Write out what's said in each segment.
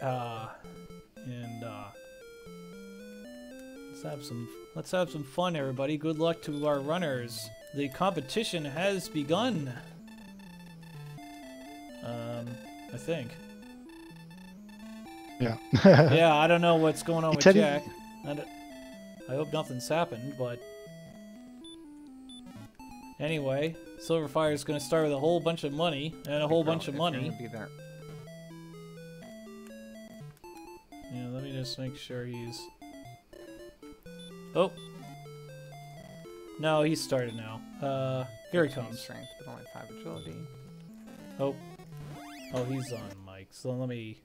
And let's have some fun, everybody. Good luck to our runners. The competition has begun. I think. Yeah. Yeah, I don't know what's going on with Jack. I hope nothing's happened, but anyway, Silverfyre is going to start with a whole bunch of money and a whole bunch of money. Be there. Yeah, let me just make sure he's. Oh. No, he's started now. Here he comes. Strength, but only 5 agility. Oh. Oh, he's on mic. So let me.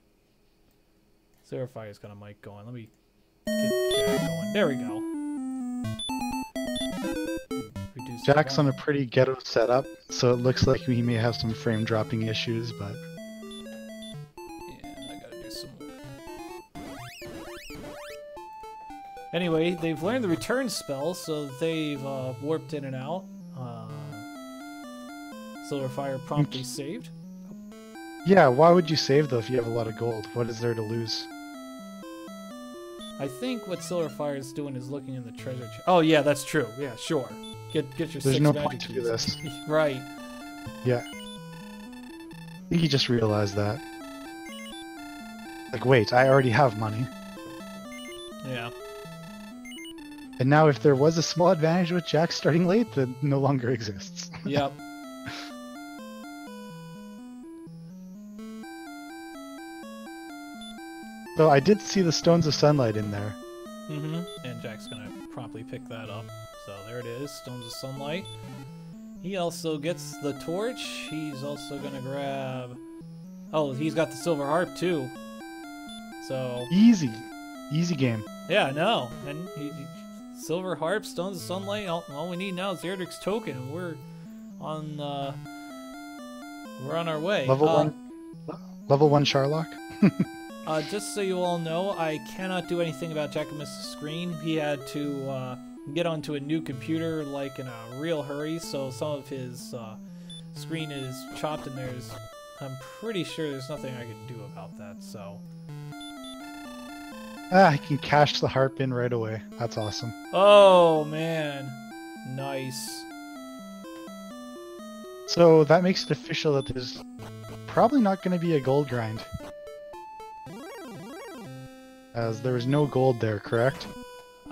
Silverfyre's got a mic going. Let me get Jack going. There we go. Reduce Jack's on a pretty ghetto setup, so it looks like he may have some frame dropping issues, but. And I gotta do some more. Anyway, they've learned the return spell, so they've warped in and out. Silverfyre promptly saved. Yeah, why would you save though if you have a lot of gold? What is there to lose? I think what Silverfyre is doing is looking in the treasure chest. Oh yeah, that's true. Yeah, sure. Get your There's 6 no magic point to do keys. this. Right. Yeah. I think he just realized that. Like, wait, I already have money. Yeah. And now if there was a small advantage with Jack starting late, that no longer exists. Yep. So I did see the Stones of Sunlight in there. Mm-hmm. And Jack's gonna promptly pick that up. So there it is, Stones of Sunlight. He also gets the torch. He's also gonna grab... Oh, he's got the silver harp too. So... Easy. Easy game. Yeah, no. And silver harp, Stones of Sunlight, all we need now is Erdrick's token, and we're on our way. Level 1 Sharlock? Just so you all know, I cannot do anything about Jackimus' screen. He had to get onto a new computer like in a real hurry, so some of his screen is chopped, and I'm pretty sure there's nothing I can do about that, so... I can cash the harp in right away. That's awesome. Oh, man. Nice. So that makes it official that there's probably not going to be a gold grind. As there is no gold there, correct?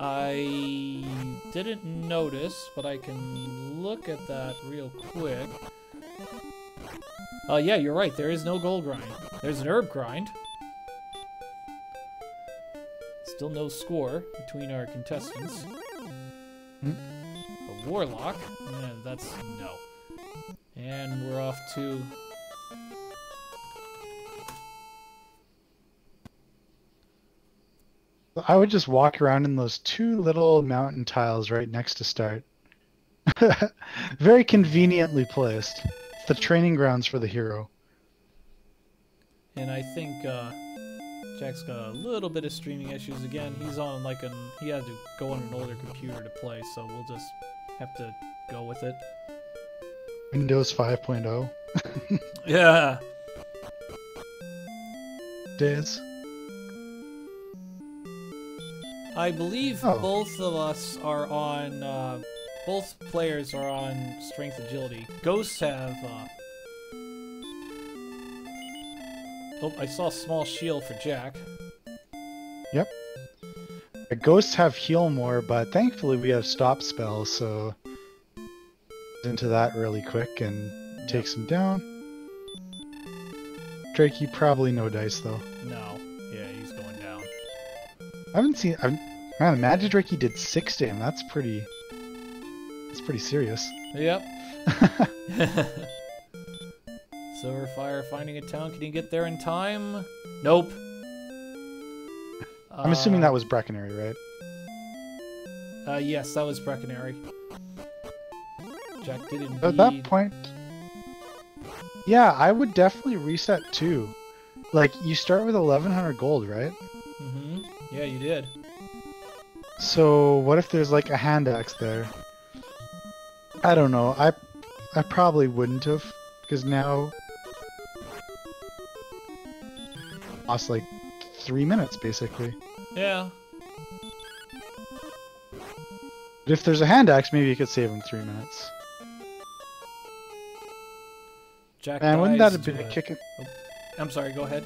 I didn't notice, but I can look at that real quick. Yeah, you're right. There is no gold grind. There's an herb grind. Still no score between our contestants. A warlock. And that's no. And we're off to... I would just walk around in those 2 little mountain tiles right next to start. Very conveniently placed. It's the training grounds for the hero. And I think Jack's got a little bit of streaming issues again. He's on he had to go on an older computer to play, so we'll just have to go with it. Windows 5.0. Yeah. Days. I believe both of us are on, both players are on Strength Agility. Ghosts have, Oh, I saw a small shield for Jack. Yep. The ghosts have heal more, but thankfully we have stop spells, so... into that really quick and takes him down. Drakey probably no dice, though. No. Yeah, he's going down. I haven't seen... Man, Magic Drakey did 6 to him. That's pretty serious. Yep. Silverfyre finding a town. Can he get there in time? Nope. I'm assuming that was Breckenary, right? Yes, that was Breckenary. Jack did indeed. At that point... Yeah, I would definitely reset too. Like, you start with 1100 gold, right? Mm-hmm. Yeah, you did. So, what if there's like a hand axe there? I don't know. I probably wouldn't have, because now lost like 3 minutes, basically. Yeah. But if there's a hand axe, maybe you could save him 3 minutes. Jack Man, wouldn't that dies have been to a kick I'm sorry, go ahead.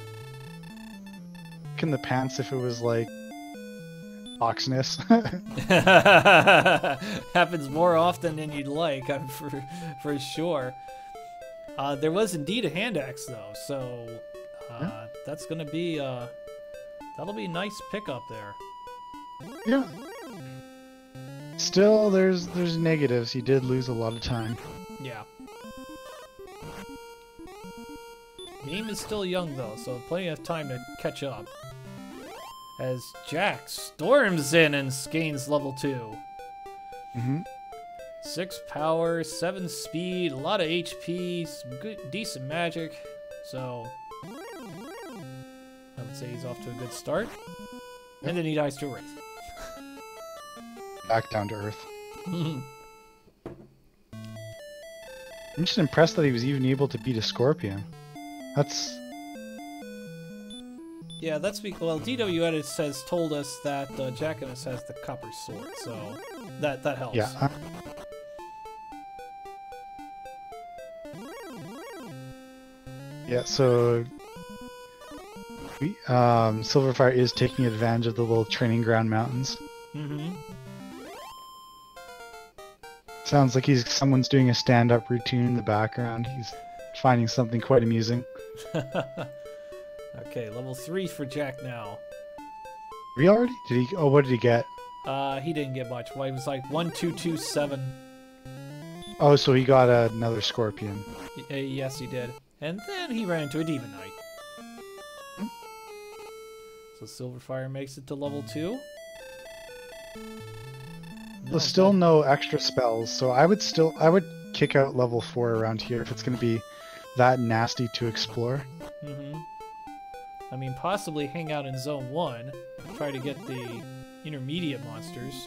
in the pants if it was like Oxness? Happens more often than you'd like, for sure. There was indeed a hand axe though, so that's gonna be that'll be a nice pickup there. Yeah. Still, there's negatives. He did lose a lot of time. Yeah. Game is still young though, so plenty of time to catch up. As Jack storms in and gains level 2. Mm-hmm. 6 power, 7 speed, a lot of HP, some good, decent magic. So I would say he's off to a good start. And then he dies to a wraith. Back down to earth. I'm just impressed that he was even able to beat a scorpion. That's... Yeah, that's because, well, DW Edits has told us that Jackimus has the copper sword, so that helps. Yeah. Yeah, so Sylverfyre is taking advantage of the little training ground mountains. Mm-hmm. Sounds like someone's doing a stand-up routine in the background. He's finding something quite amusing. Okay, level 3 for Jack now. He already? Did he? Oh, what did he get? He didn't get much. Well, he was like 1227. Oh, so he got another scorpion. Yes, he did. And then he ran into a demon knight. So Sylverfyre makes it to level 2. There's still no extra spells, so I would kick out level 4 around here if it's going to be that nasty to explore. Mm-hmm. I mean, possibly hang out in Zone 1, try to get the intermediate monsters,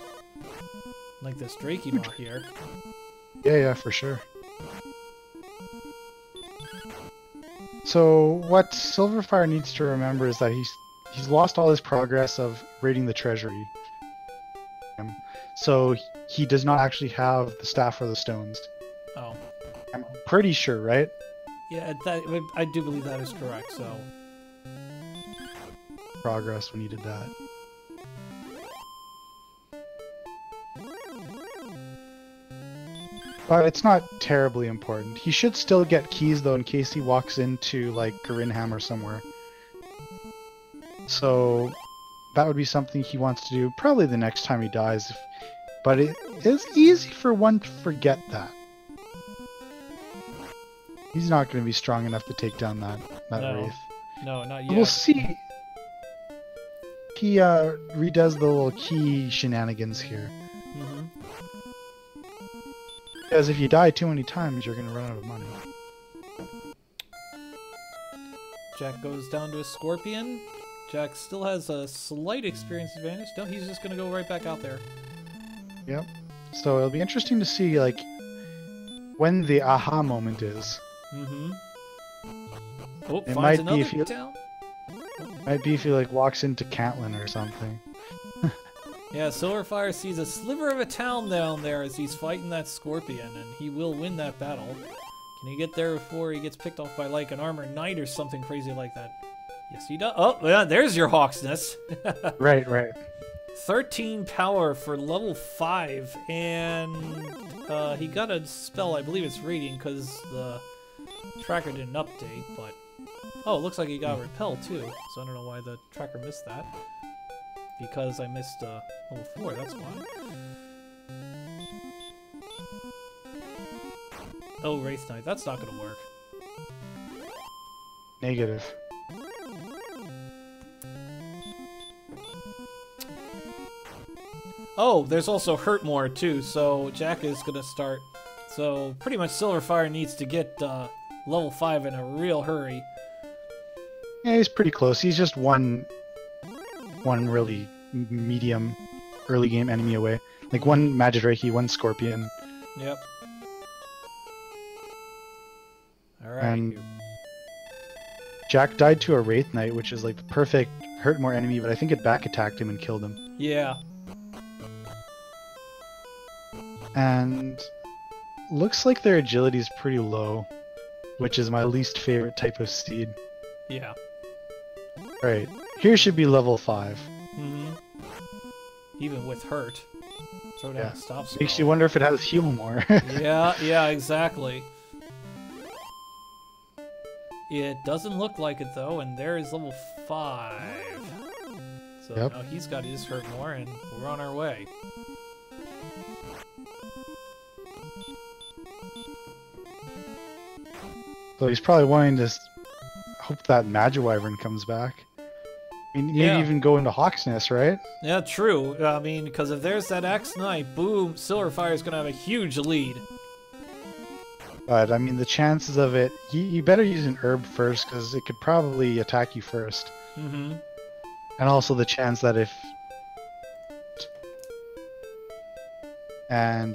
like this Drakemon here. Yeah, for sure. So what Sylverfyre needs to remember is that he's lost all his progress of raiding the treasury. So he does not actually have the staff or the stones. Oh. I'm pretty sure, right? Yeah, I do believe that is correct, so... Progress when he did that. But it's not terribly important. He should still get keys though in case he walks into like Garinham or somewhere. So that would be something he wants to do probably the next time he dies. But it is easy for one to forget that. He's not going to be strong enough to take down that wraith. No, not yet. We'll see. He redoes the little key shenanigans here. Mm-hmm. Because if you die too many times, you're going to run out of money. Jack goes down to a scorpion. Jack still has a slight experience advantage. No, he's just going to go right back out there. Yep. So it'll be interesting to see, like, when the aha moment is. Mm-hmm. Oh, It finds might be another if you- town. Might be if he, like, walks into Cantlin or something. Yeah, Sylverfyre sees a sliver of a town down there as he's fighting that scorpion, and he will win that battle. Can he get there before he gets picked off by, like, an armored knight or something crazy like that? Yes, he does. Oh, yeah, there's your Hawksness. Right. 13 power for level 5, and he got a spell, I believe it's rating, because the tracker didn't update, but... Oh, it looks like he got repelled too, so I don't know why the tracker missed that. Because I missed level 4, that's why. Oh, Wraith Knight, that's not gonna work. Negative. Oh, there's also Hurt More too, so Jack is gonna start. So pretty much Sylverfyre needs to get level 5 in a real hurry. Yeah, he's pretty close. He's just one really medium early game enemy away. Like one Magidrake, one Scorpion. Yep. Alright. And Jack died to a Wraith Knight, which is like the perfect hurt more enemy, but I think it back attacked him and killed him. Yeah. And looks like their agility is pretty low, which is my least favorite type of steed. Yeah. Right. Here should be level 5. Mm-hmm. Even with hurt. Throw down a stop spell. Makes you wonder if it has heal more. yeah, exactly. It doesn't look like it though, and there is level 5. So Yep. now he's got his hurt more, and we're on our way. So he's probably wanting to hope that Magiwyvern comes back. I mean, maybe even go into Hawk's Nest, right? Yeah, true. I mean, because if there's that X-Knight, boom, Sylverfyre is going to have a huge lead. But, I mean, the chances of it... You better use an herb first, because it could probably attack you first. Mm-hmm. And also the chance that if... And,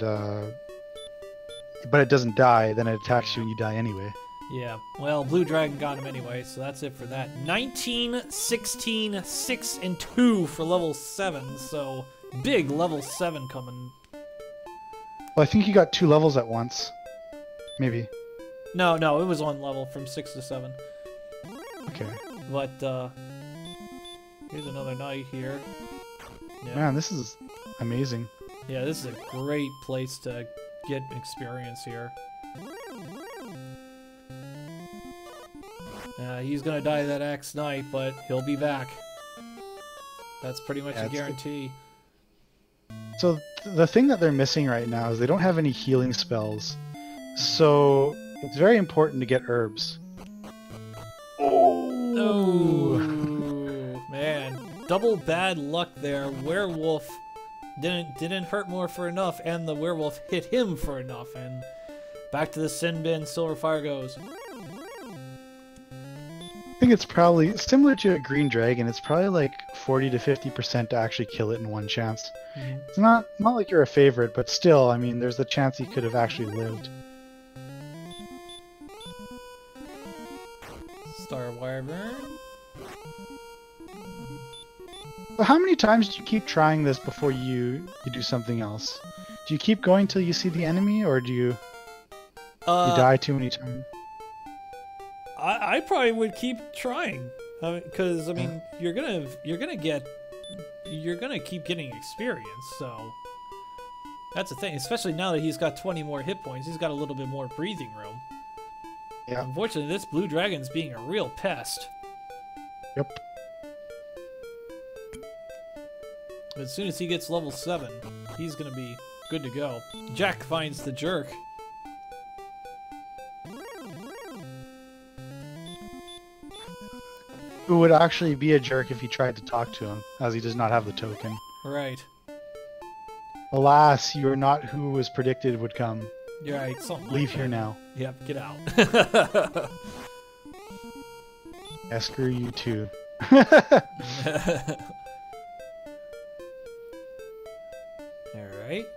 but it doesn't die, then it attacks you and you die anyway. Yeah, well, Blue Dragon got him anyway, so that's it for that. 19, 16, 6, and 2 for level 7, so big level 7 coming. Well, I think you got 2 levels at once. Maybe. No, it was one level from 6 to 7. Okay. But, here's another knight here. Yeah. Man, this is amazing. Yeah, this is a great place to get experience here. He's gonna die that Axe Knight, but he'll be back. That's pretty much a guarantee. So the thing that they're missing right now is they don't have any healing spells. So it's very important to get herbs. Oh, man. Double bad luck there. Werewolf didn't hurt more for enough, and the werewolf hit him for enough, and back to the sin bin Sylverfyre goes. I think it's probably similar to a green dragon. It's probably like 40 to 50% to actually kill it in one chance. Mm-hmm. It's not like you're a favorite, but still, I mean, there's the chance he could have actually lived. Star Wyvern. But how many times do you keep trying this before you do something else? Do you keep going till you see the enemy, or do you die too many times? I probably would keep trying, because I mean you're gonna keep getting experience. So that's the thing, especially now that he's got 20 more hit points. He's got a little bit more breathing room. Yeah. Unfortunately, this blue dragon's being a real pest. Yep. But as soon as he gets level 7, he's gonna be good to go. Jack finds the jerk. Who would actually be a jerk if you tried to talk to him, as he does not have the token. Right. Alas, you are not who was predicted would come. You're right. Something. Leave like here that. now. Yep. Get out. Yeah, screw you too. Alright.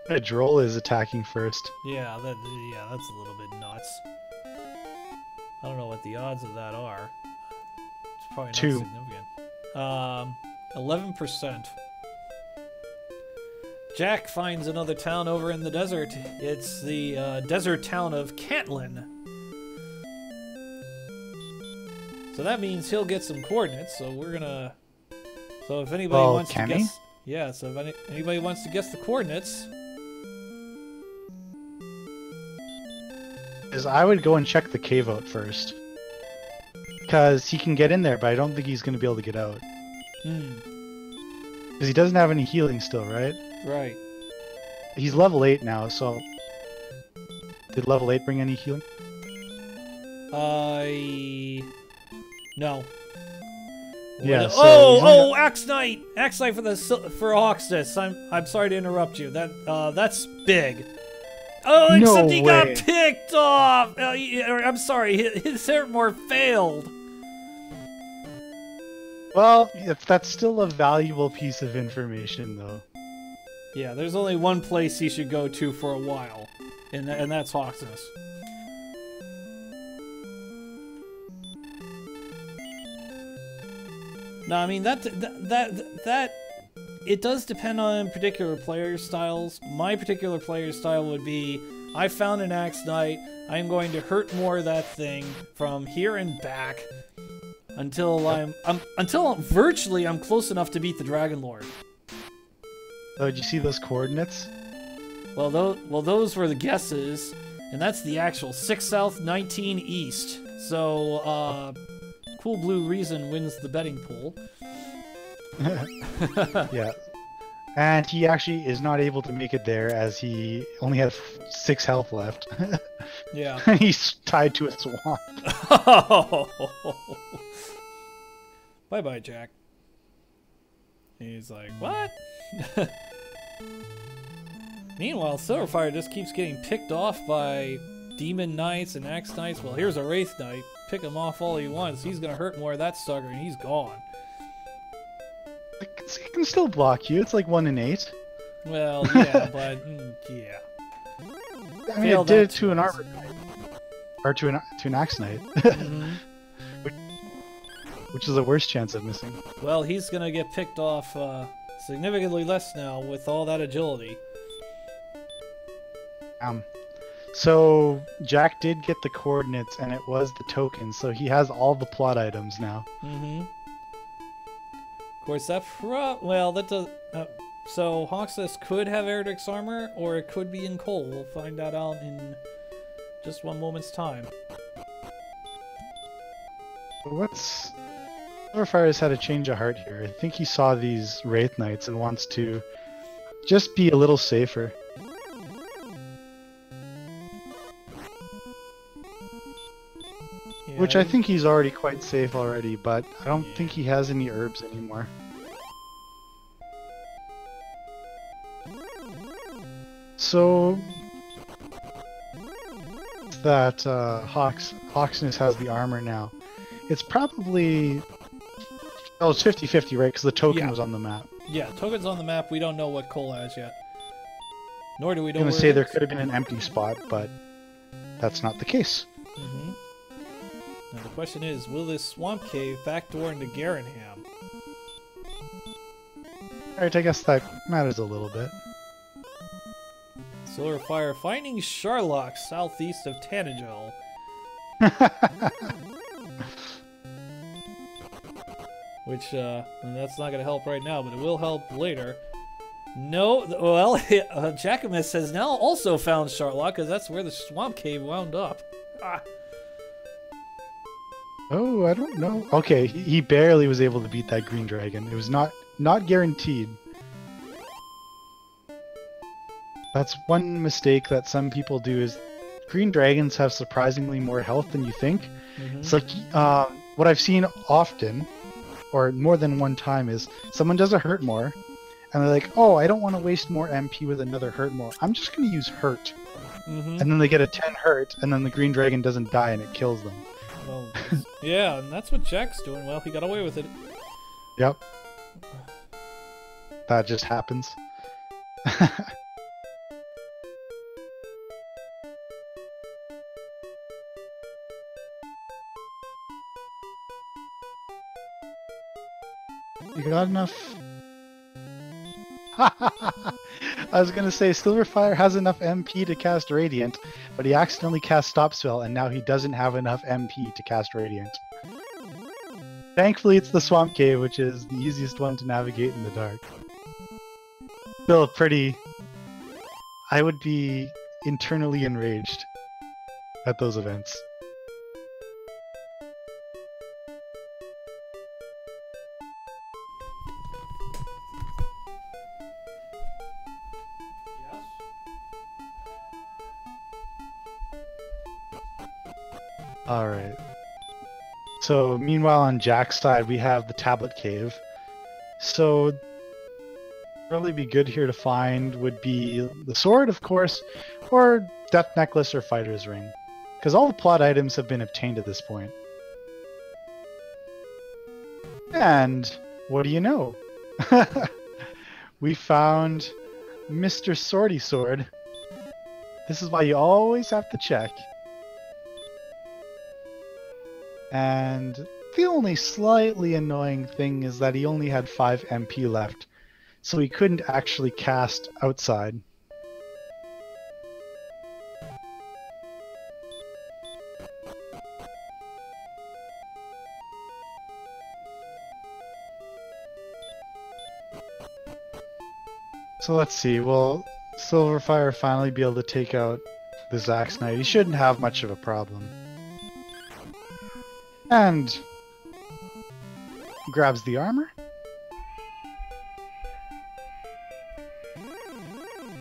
A droll is attacking first. Yeah, that's a little bit nuts. I don't know what the odds of that are. It's probably not 2. significant. 11%. Jack finds another town over in the desert. It's the desert town of Cantlin. So that means he'll get some coordinates. So we're gonna. So if anybody wants to guess, yeah. So if anybody wants to guess the coordinates, I would go and check the cave out first, because he can get in there, but I don't think he's gonna be able to get out. Because he doesn't have any healing still, right? Right. He's level 8 now, so did level 8 bring any healing? No. Yeah. So Axe Knight! Axe Knight for Hawksness. I'm sorry to interrupt you. That's big. Oh, except he got picked off. I'm sorry. His Hurtmore failed. Well, that's still a valuable piece of information, though. Yeah, there's only one place he should go to for a while, and that's Hawksness. No, I mean that it does depend on particular player styles. My particular player style would be, I found an Axe Knight, I'm going to hurt more of that thing from here and back until until virtually I'm close enough to beat the Dragon Lord. Oh, did you see those coordinates? Well, those were the guesses, and that's the actual 6 south, 19 east. So, Cool Blue Reason wins the betting pool. Yeah. And he actually is not able to make it there as he only has 6 health left. Yeah. He's tied to a swamp. Bye-bye, Jack. He's like, what? Meanwhile, Sylverfyre just keeps getting picked off by Demon Knights and Axe Knights. Well, here's a Wraith Knight. Pick him off all he wants. He's gonna hurt more of that sucker, and he's gone. He can still block you. It's like 1 in 8. Well, yeah, but yeah. I mean, it did it to an armor knight, or to an axe knight, Mm-hmm. which is the worst chance of missing. Well, he's gonna get picked off significantly less now with all that agility. So Jack did get the coordinates, and it was the token, so he has all the plot items now. Mm-hmm. Of course, that well, that does. So Hoxus could have Erdrick's armor, or it could be in coal. We'll find that out in just one moment's time. What's Sylverfyre has had a change of heart here. I think he saw these Wraith Knights and wants to just be a little safer. Yeah, Which I think he's already quite safe already, but I don't think he has any herbs anymore. So that Hawksness has the armor now. It's probably... Oh, it's 50-50, right? Because the token was on the map. Yeah, token's on the map. We don't know what Cole has yet. Nor do we know I'm where going to say it there is. could have been an empty spot, but that's not the case. Mm-hmm. Now the question is, will this swamp cave backdoor into Garenham? Alright, I guess that matters a little bit. Sylverfyre finding Sharlock southeast of Tanagel. Which, that's not going to help right now, but it will help later. No, well, Jackimus has now also found Sharlock, because that's where the swamp cave wound up. Ah. Oh, I don't know. Okay, he barely was able to beat that green dragon. It was not guaranteed. That's one mistake that some people do is green dragons have surprisingly more health than you think. Mm-hmm. It's like what I've seen often, or more than one time, is someone does a hurt more, and they're like, oh, I don't want to waste more MP with another hurt more. I'm just going to use hurt. Mm-hmm. And then they get a 10 hurt, and then the green dragon doesn't die and it kills them. Well, yeah, and that's what Jack's doing. Well, he got away with it. Yep. That just happens. You got enough? I was gonna say Sylverfyre has enough MP to cast Radiant, but he accidentally cast Stop Spell, and now he doesn't have enough MP to cast Radiant. Thankfully, it's the Swamp Cave, which is the easiest one to navigate in the dark. Still pretty... I would be internally enraged at those events. Alright. So, meanwhile on Jack's side, we have the Tablet Cave. So, probably be good here to find would be the sword, of course, or Death Necklace or Fighter's Ring. Because all the plot items have been obtained at this point. And, what do you know? We found Mr. Swordy Sword. This is why you always have to check. And the only slightly annoying thing is that he only had 5 MP left, so he couldn't actually cast outside. So let's see, will Sylverfyre finally be able to take out the Zax Knight? He shouldn't have much of a problem. And grabs the armor.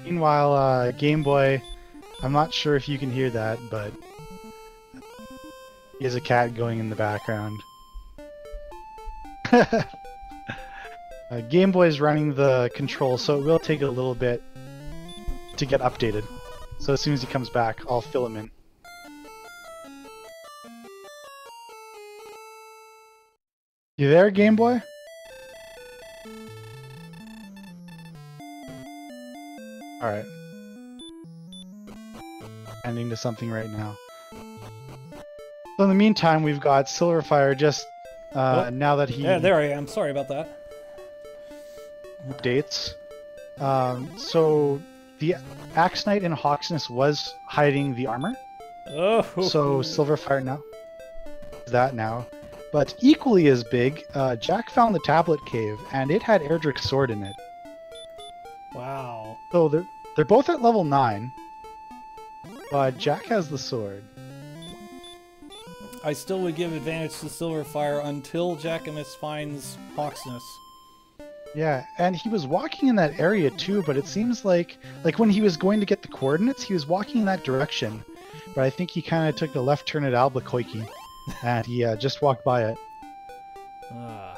Meanwhile, Game Boy, I'm not sure if you can hear that, but he has a cat going in the background. Game Boy is running the control, so it will take a little bit to get updated. So as soon as he comes back, I'll fill him in. You there, Game Boy? Alright. Ending to something right now. So in the meantime, we've got Sylverfyre just now that he... Yeah, there I am. Sorry about that. Updates. So the Axe Knight in Hawksness was hiding the armor. Oh. So Sylverfyre now is that now. But equally as big, Jack found the tablet cave, and it had Erdrick's sword in it. Wow. So they're both at level 9, but Jack has the sword. I still would give advantage to Sylverfyre until Jackimus finds Hawksness. Yeah, and he was walking in that area too, but it seems like when he was going to get the coordinates, he was walking in that direction. But I think he kind of took a left turn at Albuquerque, and he just walked by it. Ah.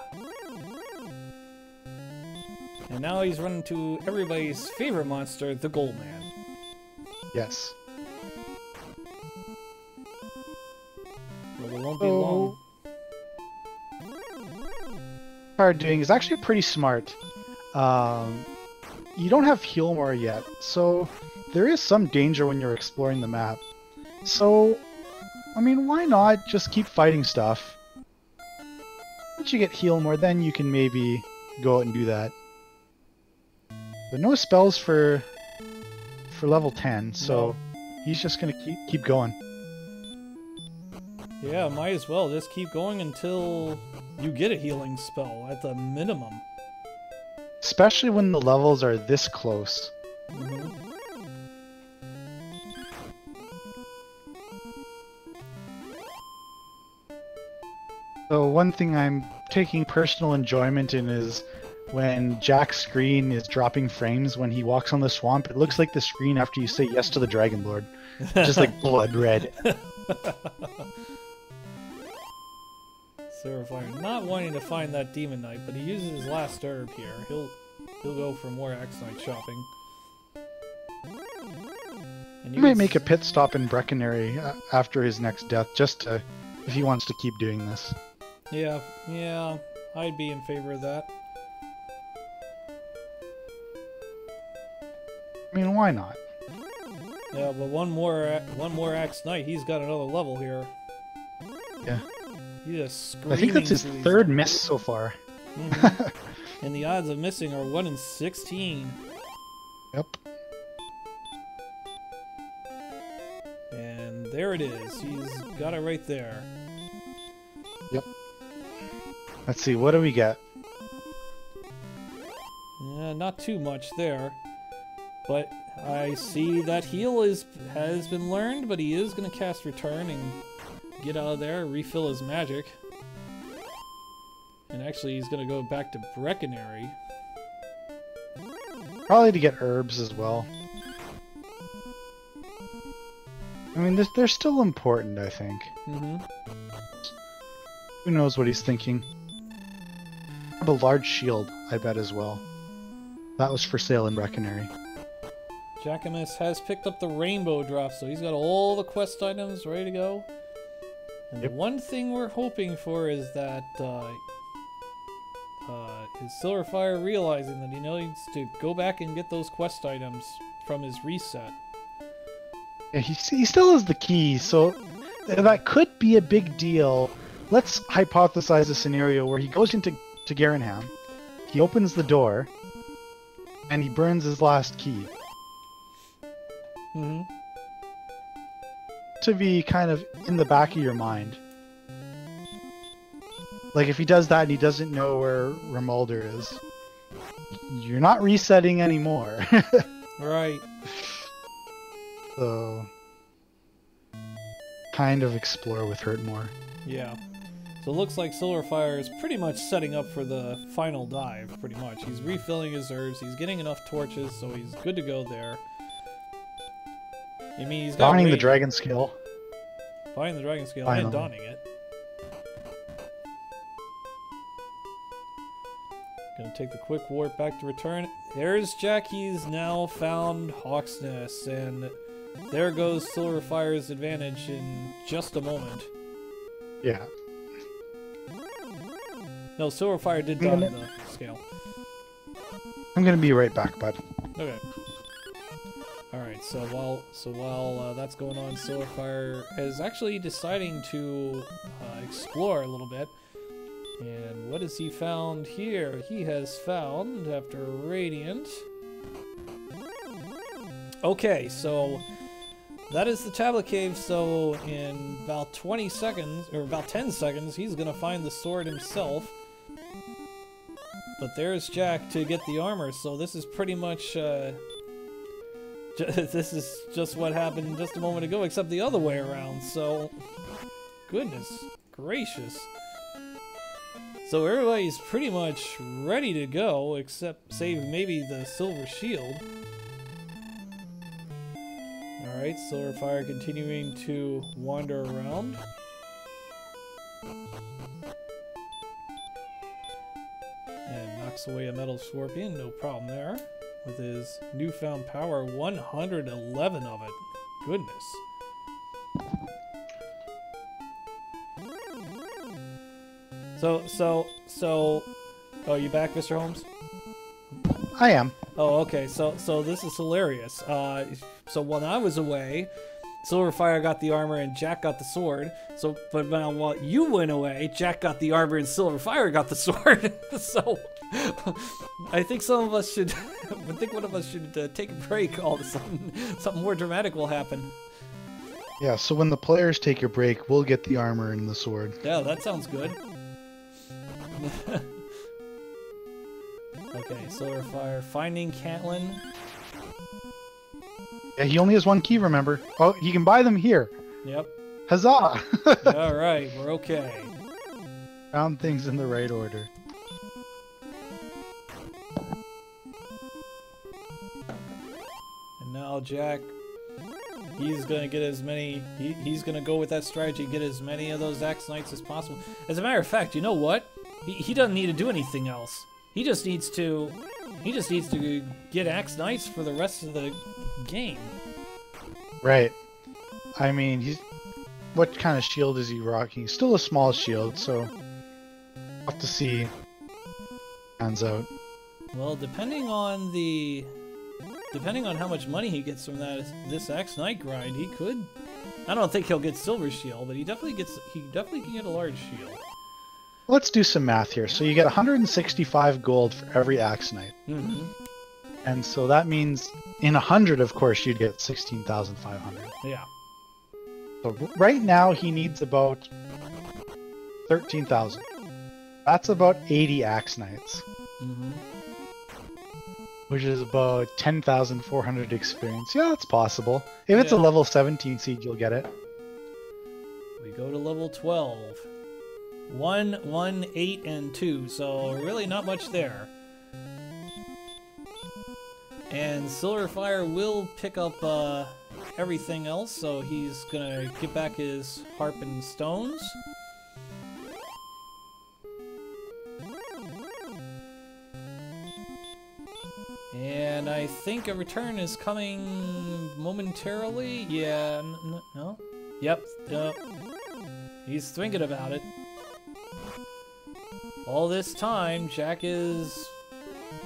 And now he's running to everybody's favorite monster, the Goldman. Yes. Well, it won't be long. What doing is actually pretty smart. You don't have heal more yet, so there is some danger when you're exploring the map. So, I mean, why not just keep fighting stuff? Once you get heal more, then you can maybe go out and do that. But no spells for level 10, so he's just gonna keep going. Yeah, might as well just keep going until you get a healing spell at the minimum. Especially when the levels are this close. Mm-hmm. So one thing I'm taking personal enjoyment in is when Jack's screen is dropping frames when he walks on the swamp. It looks like the screen after you say yes to the Dragon Lord. Just like blood red. Sylverfyre not wanting to find that Demon Knight, but he uses his last herb here. He'll go for more Axe Knight shopping. And He might make a pit stop in Breckenary after his next death, just to, if he wants to keep doing this. Yeah, I'd be in favor of that. I mean, why not? Yeah, but one more Axe Knight, he's got another level here. Yeah. He just screaming. I think that's his third miss so far. Mm-hmm. And the odds of missing are 1 in 16. Yep. And there it is. He's got it right there. Yep. Let's see, what do we get? Yeah, not too much there. But I see that heal has been learned, but he is going to cast Return and get out of there, refill his magic. And actually, he's going to go back to Breckenary. Probably to get herbs as well. I mean, they're still important, I think. Mm-hmm. Who knows what he's thinking? Have a large shield, I bet, as well. That was for sale in Breckenary. Jackimus has picked up the rainbow drop, so he's got all the quest items ready to go. And the one thing we're hoping for is that is Sylverfyre realizing that he needs to go back and get those quest items from his reset. Yeah, he still has the key, so that could be a big deal let's hypothesize a scenario where he goes into Garenham, he opens the door, and he burns his last key. Mm-hmm. To be kind of in the back of your mind. Like, if he does that and he doesn't know where Ramulder is, you're not resetting anymore. Right. So, kind of explore with Hurt more. Yeah. So it looks like Sylverfyre is pretty much setting up for the final dive, pretty much. He's refilling his herbs, he's getting enough torches, so he's good to go there. I mean, he's got Donning the dragon scale. Donning the dragon scale Finally. and donning it. Gonna take the quick warp back to return. There's Jack. He's now found Hawk's Nest, and there goes Sylverfyre's advantage in just a moment. Yeah. No, Sylverfyre did don the scale. I'm gonna be right back, bud. Okay. Alright, so while that's going on, Sylverfyre is actually deciding to explore a little bit. And what has he found here? He has found, after Radiant... Okay, so that is the tablet cave, so in about 20 seconds, or about 10 seconds, he's gonna find the sword himself. But there's Jack to get the armor, so this is pretty much, this is just what happened just a moment ago, except the other way around, so... Goodness gracious. So everybody's pretty much ready to go, except save maybe the silver shield. Alright, Sylverfyre continuing to wander around. And knocks away a metal scorpion, no problem there. With his newfound power, 111 of it. Goodness. So, oh, you back, Mr. Holmes? I am. Oh, okay. So this is hilarious. So when I was away, Sylverfyre got the armor and Jack got the sword. But now while you went away, Jack got the armor and Sylverfyre got the sword. So I think some of us should, I think one of us should take a break. All of a sudden, something more dramatic will happen. Yeah. So when the players take a break, we'll get the armor and the sword. Yeah, that sounds good. Okay, Sylverfyre finding Caitlin. Yeah, he only has one key, remember? Oh, he can buy them here. Yep. Huzzah! Alright, we're okay. Found things in the right order. And now Jack, he's gonna get as many, he's gonna go with that strategy, get as many of those Axe Knights as possible. As a matter of fact, you know what? He doesn't need to do anything else. He just needs to get Axe Knights for the rest of the game. Right. I mean, what kind of shield is he rocking? Still a small shield, so we'll have to see. Hands out. Well, depending on how much money he gets from this Axe Knight grind, he could. I don't think he'll get Silver Shield, but he definitely can get a large shield. Let's do some math here. So you get 165 gold for every Axe Knight. Mm-hmm. And so that means in 100, of course, you'd get 16,500. Yeah. So right now he needs about 13,000. That's about 80 Axe Knights. Mm-hmm. Which is about 10,400 experience. Yeah, that's possible. If it's a level 17 seed, you'll get it. We go to level 12. 1, 1, 8, and 2, so really not much there. And Sylverfyre will pick up everything else, so he's gonna get back his harp and stones. And I think a return is coming momentarily. Yeah, no? Yep, he's thinking about it. All this time, Jack is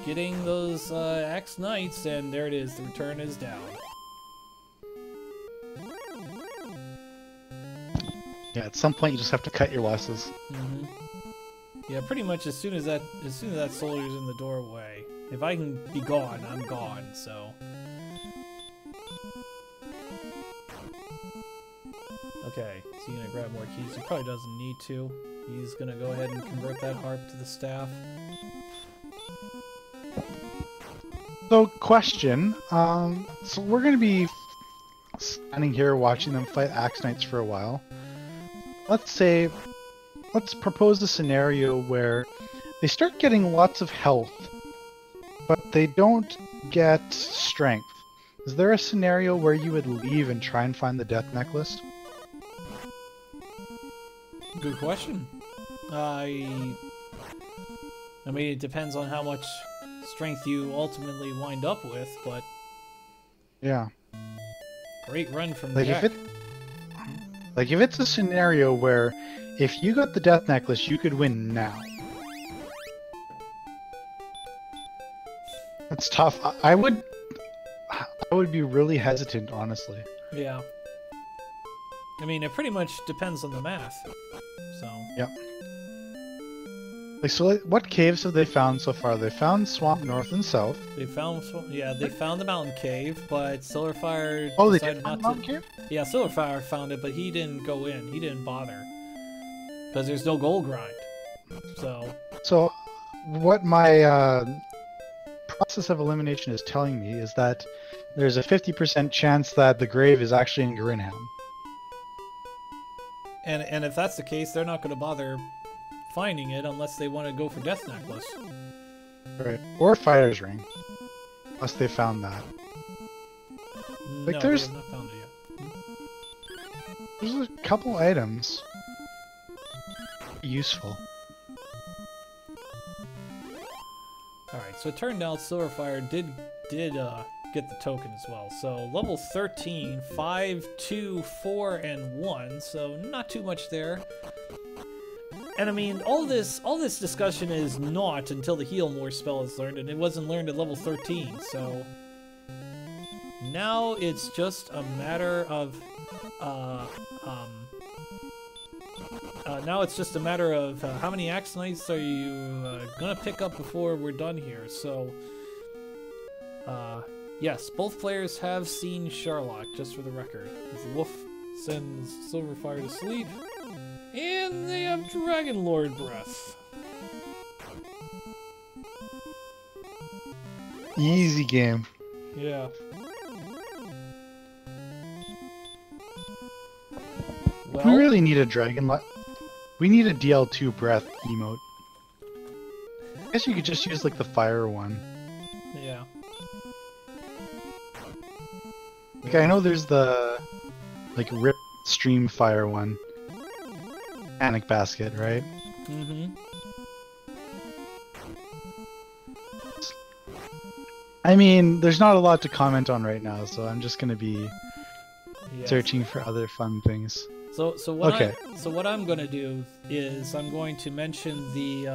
getting those Axe Knights, and there it is, the return is down. Yeah, at some point you just have to cut your losses. Mm-hmm. Yeah, pretty much as soon as that soldier's in the doorway, if I can be gone, I'm gone. So. Okay, is he gonna grab more keys? He probably doesn't need to. He's gonna go ahead and convert that harp to the staff. So, question. So we're gonna be standing here watching them fight Axe Knights for a while. Let's propose a scenario where they start getting lots of health, but they don't get strength. Is there a scenario where you would leave and try and find the death necklace? Good question. I mean, it depends on how much strength you ultimately wind up with, but yeah, great run from like Jack. If it's a scenario where if you got the death necklace, you could win now. That's tough. I would be really hesitant, honestly. Yeah. I mean, it pretty much depends on the math. So. Yep. Like, so what caves have they found so far? They found Swamp North and South. They found the mountain cave, but Sylverfyre decided not to. Mountain cave? Yeah, Sylverfyre found it, but he didn't go in. He didn't bother because there's no gold grind. So what my process of elimination is telling me is that there's a 50% chance that the grave is actually in Grinham. And if that's the case, they're not going to bother finding it unless they want to go for Death Necklace. Right. Or Fire's Ring. Unless they found that. Like, No, there's... they have not found it yet. There's a couple items. Useful. Alright, so it turned out Sylverfyre did get the token as well. So level 13, 5, 2, 4, and 1. So not too much there. And I mean, all this discussion is not until the Heal More spell is learned, and it wasn't learned at level 13. So now it's just a matter of how many Axe Knights are you gonna pick up before we're done here. So yes, both players have seen Sherlock, just for the record. The wolf sends Sylverfyre to sleep, and they have Dragon Lord breath. Easy game. Yeah. Well, We really need a dragon. We need a DL2 breath emote. I guess you could just use like the fire one. yeah. Like, I know there's the like rip stream fire one. Panic basket, right? Mm-hmm. I mean, there's not a lot to comment on right now, so I'm just gonna be Yes. searching for other fun things. So what Okay. what I'm gonna do is I'm going to mention the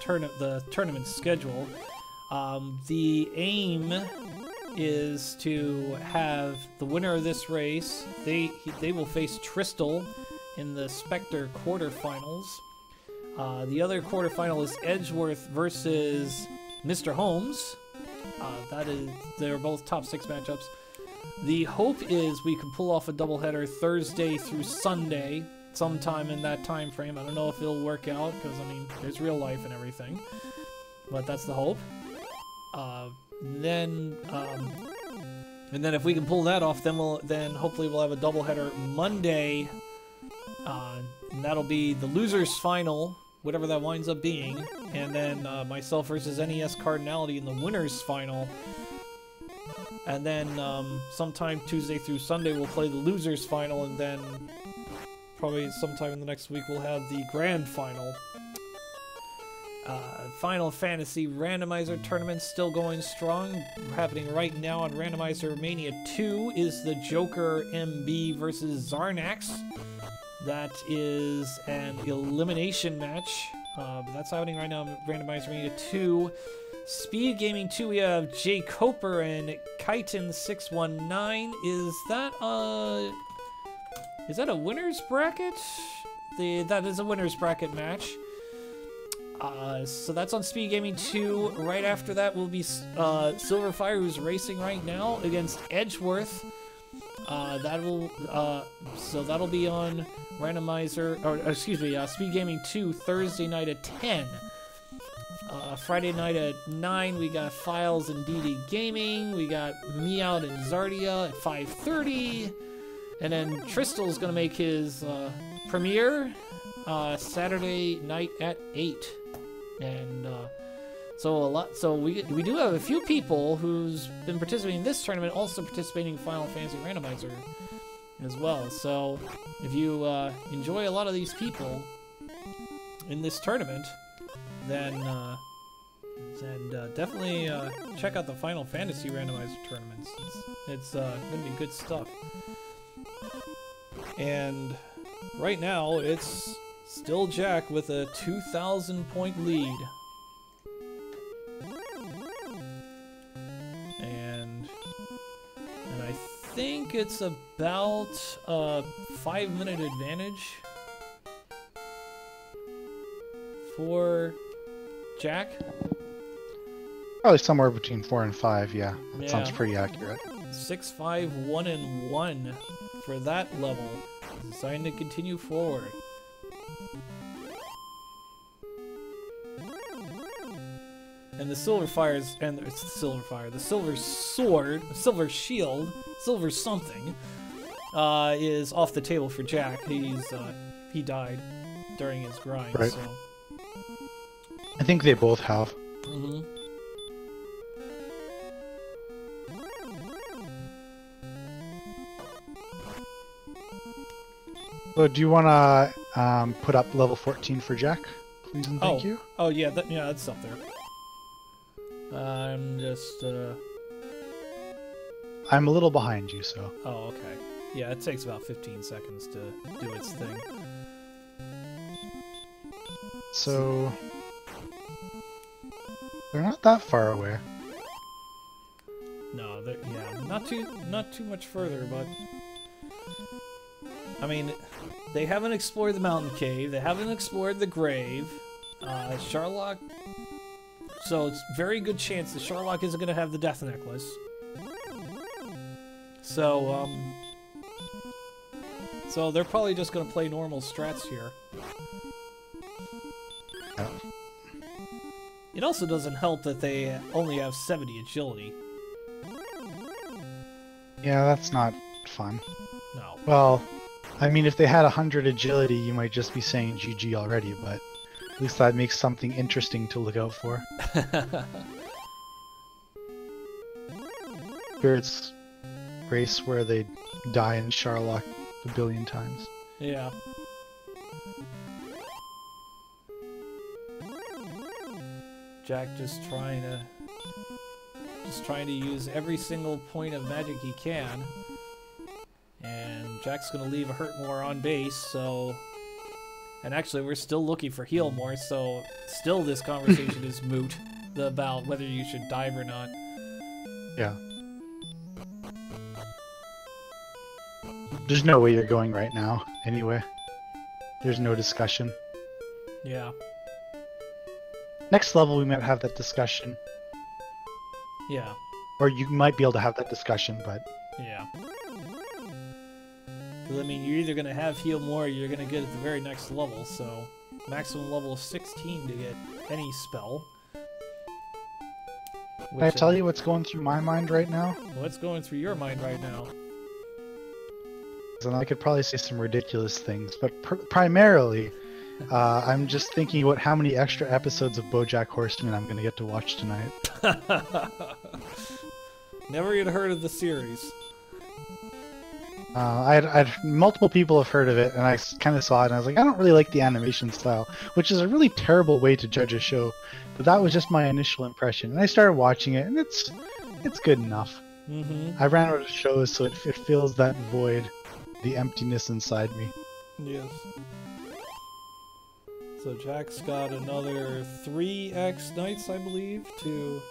tournament schedule. The aim is to have the winner of this race. They will face Tristal in the Spectre quarterfinals. The other quarterfinal is Edgeworth versus Mr. Holmes. They're both top 6 matchups. The hope is we can pull off a doubleheader Thursday through Sunday, sometime in that time frame. I don't know if it'll work out because I mean there's real life and everything, but that's the hope. And then if we can pull that off, then hopefully we'll have a doubleheader Monday, and that'll be the losers final, whatever that winds up being, and then myself versus NES Cardinality in the winners final. And then sometime Tuesday through Sunday we'll play the losers final, and then probably sometime in the next week we'll have the grand final. Final Fantasy Randomizer tournament still going strong. Happening right now on Randomizer Mania 2 is the Joker MB versus Zarnax. That is an elimination match. But that's happening right now on Randomizer Mania 2. Speed Gaming 2, we have Jay Coper and Kaiton619. Is that Is that a winner's bracket? That is a winner's bracket match. So that's on Speed Gaming 2. Right after that will be sylverfyre, who's racing right now, against Edgeworth. So that'll be on Randomizer, or excuse me, Speed Gaming 2 Thursday night at 10. Friday night at 9, we got Files and DD Gaming. We got Meowed and Zardia at 5:30. And then Tristal's gonna make his premiere Saturday night at 8. And so we do have a few people who's been participating in this tournament, also participating in Final Fantasy Randomizer as well. So if you enjoy a lot of these people in this tournament, then definitely check out the Final Fantasy Randomizer tournaments. It's gonna be good stuff. And right now it's still Jack with a 2,000-point lead. And I think it's about a 5-minute advantage for Jack. Probably somewhere between 4 and 5, yeah. That sounds pretty accurate. 6-5, 1-1 for that level. Deciding to continue forward. And the sylverfyres, and it's the sylverfyre, the silver sword, silver shield, silver something, is off the table for Jack. He died during his grind, right. So. I think they both have. Mm-hmm. So do you want to put up level 14 for Jack, please and thank you? Oh yeah, that's up there. I'm just I'm a little behind you, so. Oh, okay. Yeah, it takes about 15 seconds to do its thing. So they're not that far away. No, yeah, not too much further, but I mean, they haven't explored the mountain cave, they haven't explored the grave. Sharlock, so it's very good chance that Sharlock isn't going to have the death necklace. So they're probably just going to play normal strats here. Yeah. It also doesn't help that they only have 70 agility. Yeah, that's not fun. No. Well, I mean, if they had 100 agility, you might just be saying GG already, but at least that makes something interesting to look out for. Spirits race where they die in Sharlock a billion times. Yeah. Jack just trying to use every single point of magic he can. And Jack's gonna leave a Hurtmore on base, so... And actually, we're still looking for Healmore, so still this conversation is moot about whether you should dive or not. Yeah. There's no way you're going right now, anyway. There's no discussion. Yeah. Next level, we might have that discussion. Yeah. Or you might be able to have that discussion, but... Yeah. I mean, you're either going to have heal more or you're going to get at the very next level, so maximum level of 16 to get any spell. Can I tell you what's going through my mind right now? What's going through your mind right now? And I could probably say some ridiculous things, but primarily, I'm just thinking about how many extra episodes of BoJack Horseman I'm going to get to watch tonight. Never yet heard of the series. Multiple people have heard of it, and I kind of saw it, and I was like, I don't really like the animation style, which is a really terrible way to judge a show, but that was just my initial impression. And I started watching it, and it's good enough. Mm-hmm. I ran out of shows, so it fills that void, the emptiness inside me. Yes. So Jack's got another 3 X nights, I believe, to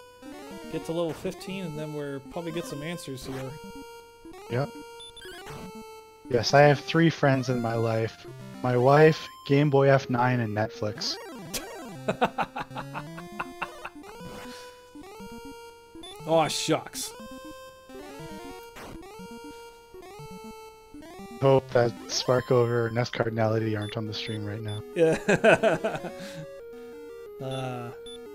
get to level 15, and then we'll probably get some answers here. Yep. Yes, I have 3 friends in my life. My wife, Game Boy F9, and Netflix. Oh, shucks. Hope that Sparkover or Nest Cardinality aren't on the stream right now. Yeah.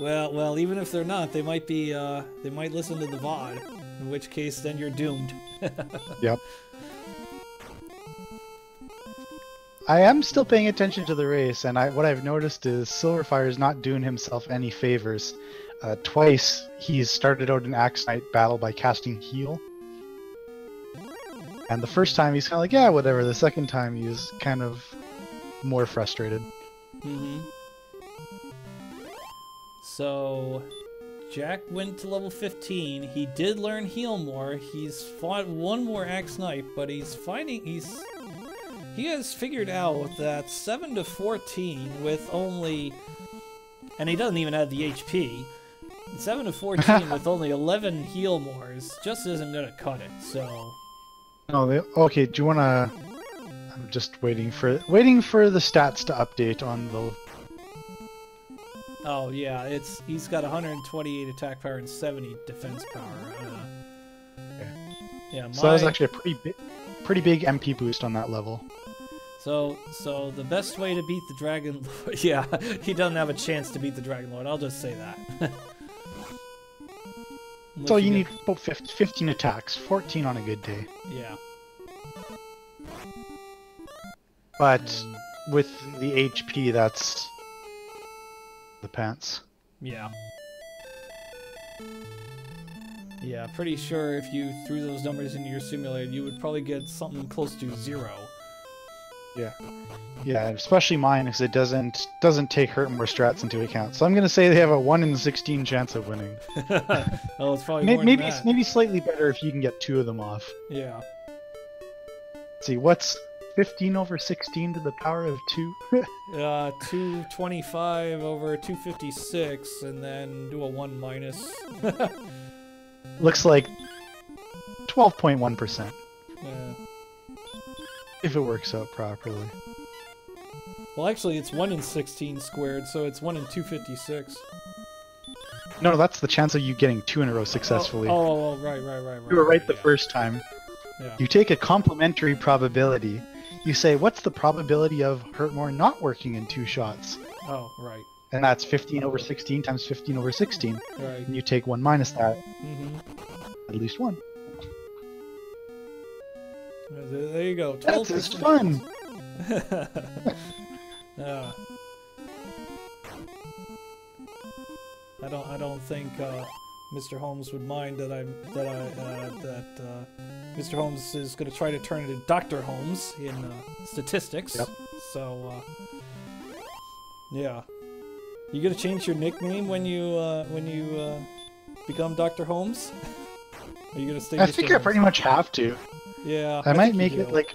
Well, even if they're not, they might be, they might listen to the VOD, in which case then you're doomed. Yep. I am still paying attention to the race, and what I've noticed is Sylverfyre is not doing himself any favors. Twice he's started out an Axe Knight battle by casting Heal. And the first time he's kind of like, yeah, whatever. The second time he's kind of more frustrated. Mm-hmm. So, Jack went to level 15. He did learn Heal more. He's fought one more Axe Knight, but he has figured out that 7 to 14 with only, and he doesn't even have the HP, 7 to 14 with only 11 heal mores just isn't gonna cut it, so... Oh, okay, do you wanna... I'm just waiting for the stats to update on the... Oh yeah, he's got 128 attack power and 70 defense power. Okay. Yeah, so that was actually a pretty big MP boost on that level. So the best way to beat the Dragon Lord... Yeah, he doesn't have a chance to beat the Dragon Lord, I'll just say that. So you need about 15 attacks, 14 on a good day. Yeah. But with the HP, that's the pants. Yeah. Yeah, pretty sure if you threw those numbers into your simulator, you would probably get something close to 0. Yeah. Yeah, especially mine, because it doesn't take hurt more strats into account. So I'm gonna say they have a 1 in 16 chance of winning. Oh, it's probably more than that. Maybe slightly better if you can get 2 of them off. Yeah. Let's see, what's 15 over 16 to the power of 2? 225 over 256, and then do a 1 minus. Looks like 12.1%. Yeah. If it works out properly. Well, actually, it's 1 in 16 squared, so it's 1 in 256. No, that's the chance of you getting 2 in a row successfully. Oh, right. You were right the first time. Yeah. You take a complementary probability. You say, what's the probability of Hurtmore not working in 2 shots? Oh, right. And that's 15 over 16 times 15 over 16. Right. And you take 1 minus that. Mm-hmm. At least 1. There you go. That's just fun! I don't think Mr. Holmes would mind that Mr. Holmes is going to try to turn into Dr. Holmes in statistics. Yep. So yeah, you gonna change your nickname when you become Dr. Holmes? Are you gonna stay? I think I pretty much have to. Yeah. I might make it like...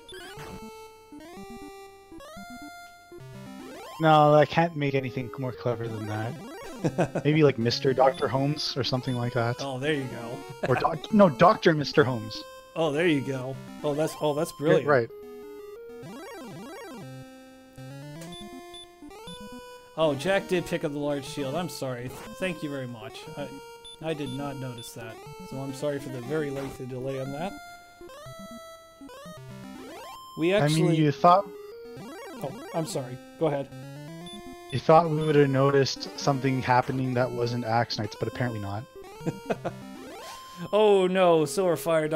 No, I can't make anything more clever than that. Maybe like Mr. Dr. Holmes or something like that. Oh, there you go. Or Dr. Mr. Holmes. Oh, there you go. Oh, that's brilliant. Right. Oh, Jack did pick up the large shield. I'm sorry. Thank you very much. I did not notice that. So I'm sorry for the very lengthy delay on that. We actually... I mean, you thought... Oh, I'm sorry. Go ahead. You thought we would have noticed something happening that wasn't Axe Knights, but apparently not. Oh no, Sylverfyre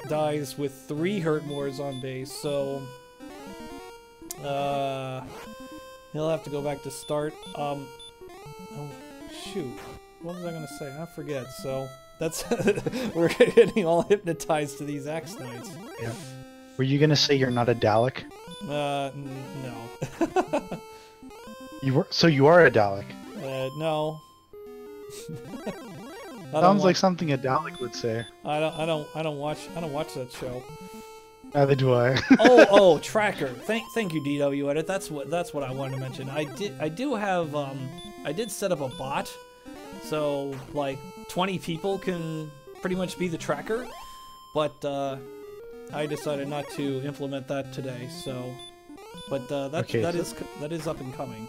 dies with 3 Hurtmores on base, so... he'll have to go back to start. Oh, shoot. What was I gonna say? I forget, so... That's... We're getting all hypnotized to these Axe Knights. Yeah. Were you gonna say you're not a Dalek? No. So you are a Dalek? No. Sounds like something a Dalek would say. I don't watch that show. Neither do I. oh, Tracker. Thank you, DW Edit. That's what I wanted to mention. I did set up a bot, so like 20 people can pretty much be the Tracker, but I decided not to implement that today, so... But Okay, that is up and coming.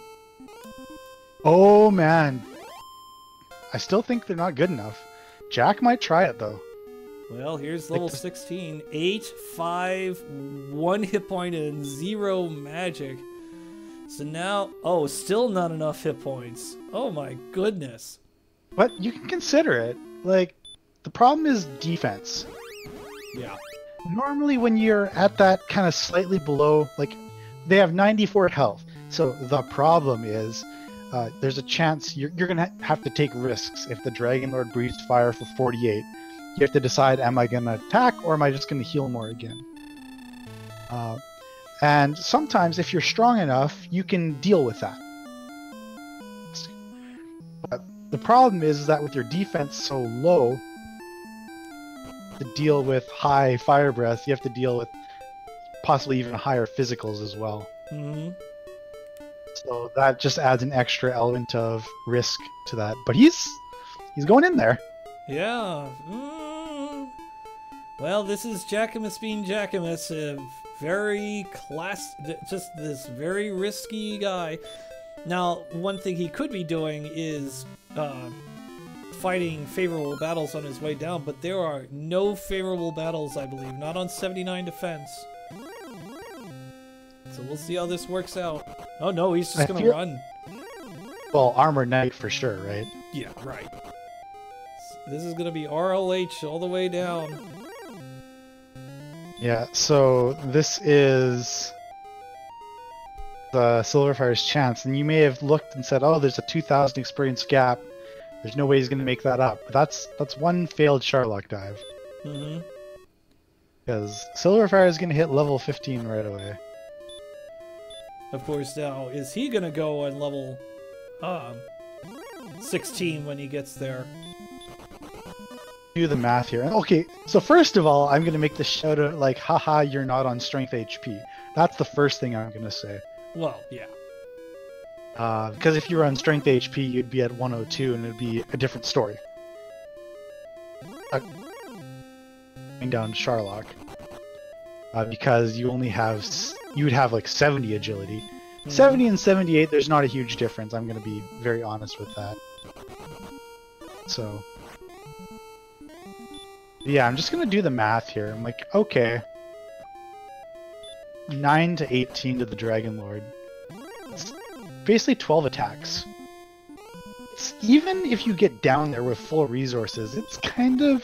Oh man, I still think they're not good enough. Jack might try it though. Well, here's level 16. 8, 5, 1 hit point, and 0 magic. So now... Oh, still not enough hit points. Oh my goodness. But you can consider it. Like, the problem is defense. Yeah. Normally when you're at that kind of slightly below, like, they have 94 health. So the problem is, there's a chance you're going to have to take risks. If the Dragon Lord breathes fire for 48, you have to decide, am I going to attack or am I just going to heal more again? And sometimes if you're strong enough, you can deal with that. But the problem is that with your defense so low, to deal with high fire breath, you have to deal with possibly even higher physicals as well. Mm-hmm. So that just adds an extra element of risk to that. But he's going in there. Yeah. Well, this is Jackimus being Jackimus, just this very risky guy. Now, one thing he could be doing is fighting favorable battles on his way down, but there are no favorable battles, I believe, not on 79 defense. So we'll see how this works out. Oh no, he's just gonna run. Well, Armor Knight for sure, right? Yeah, right. This is gonna be RLH all the way down. Yeah, so this is the Sylverfyre's chance, and you may have looked and said, oh, there's a 2,000 experience gap. There's no way he's going to make that up. But that's one failed Sharlock dive. Mm-hmm. Because Sylverfyre is going to hit level 15 right away. Of course, now, is he going to go on level 16 when he gets there? Do the math here. Okay, so first of all, I'm going to make the shout out like, haha, you're not on strength HP. That's the first thing I'm going to say. Well, yeah. Because if you were on strength HP, you'd be at 102 and it'd be a different story. Going down to Sharlock. Because you only have, you would have like 70 agility. 70 and 78, there's not a huge difference. I'm going to be very honest with that. So... yeah, I'm just going to do the math here. I'm like, okay. 9 to 18 to the Dragon Lord. It's basically 12 attacks. Even if you get down there with full resources, it's kind of...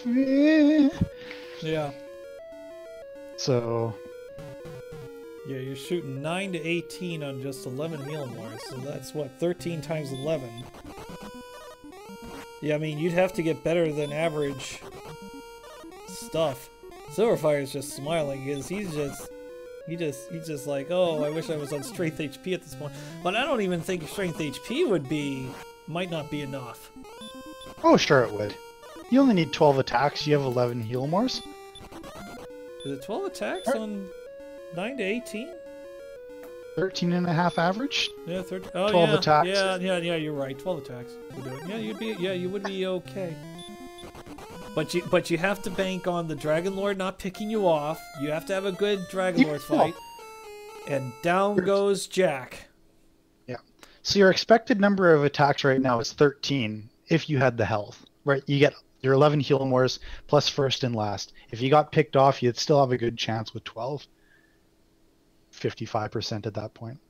Yeah. So... yeah, you're shooting 9 to 18 on just 11 heal more, so that's what, 13 times 11. Yeah, I mean, you'd have to get better than average stuff. Sylverfyre's just smiling because he's just like, oh, I wish I was on strength HP at this point. But I don't even think strength HP might not be enough. oh, sure it would. You only need 12 attacks, you have 11 heal mores. Is it 12 attacks on 9 to 18? 13 and a half average? Yeah, 13. Oh, 12 yeah, attacks. Yeah, you're right. 12 attacks would do it. Yeah, you would be okay. But you have to bank on the Dragon Lord not picking you off. You have to have a good Dragon Lord fight. And down goes Jack. Yeah. So your expected number of attacks right now is 13 if you had the health. Right? You get your 11 heal mores plus first and last. If you got picked off, you'd still have a good chance with 12. 55% at that point.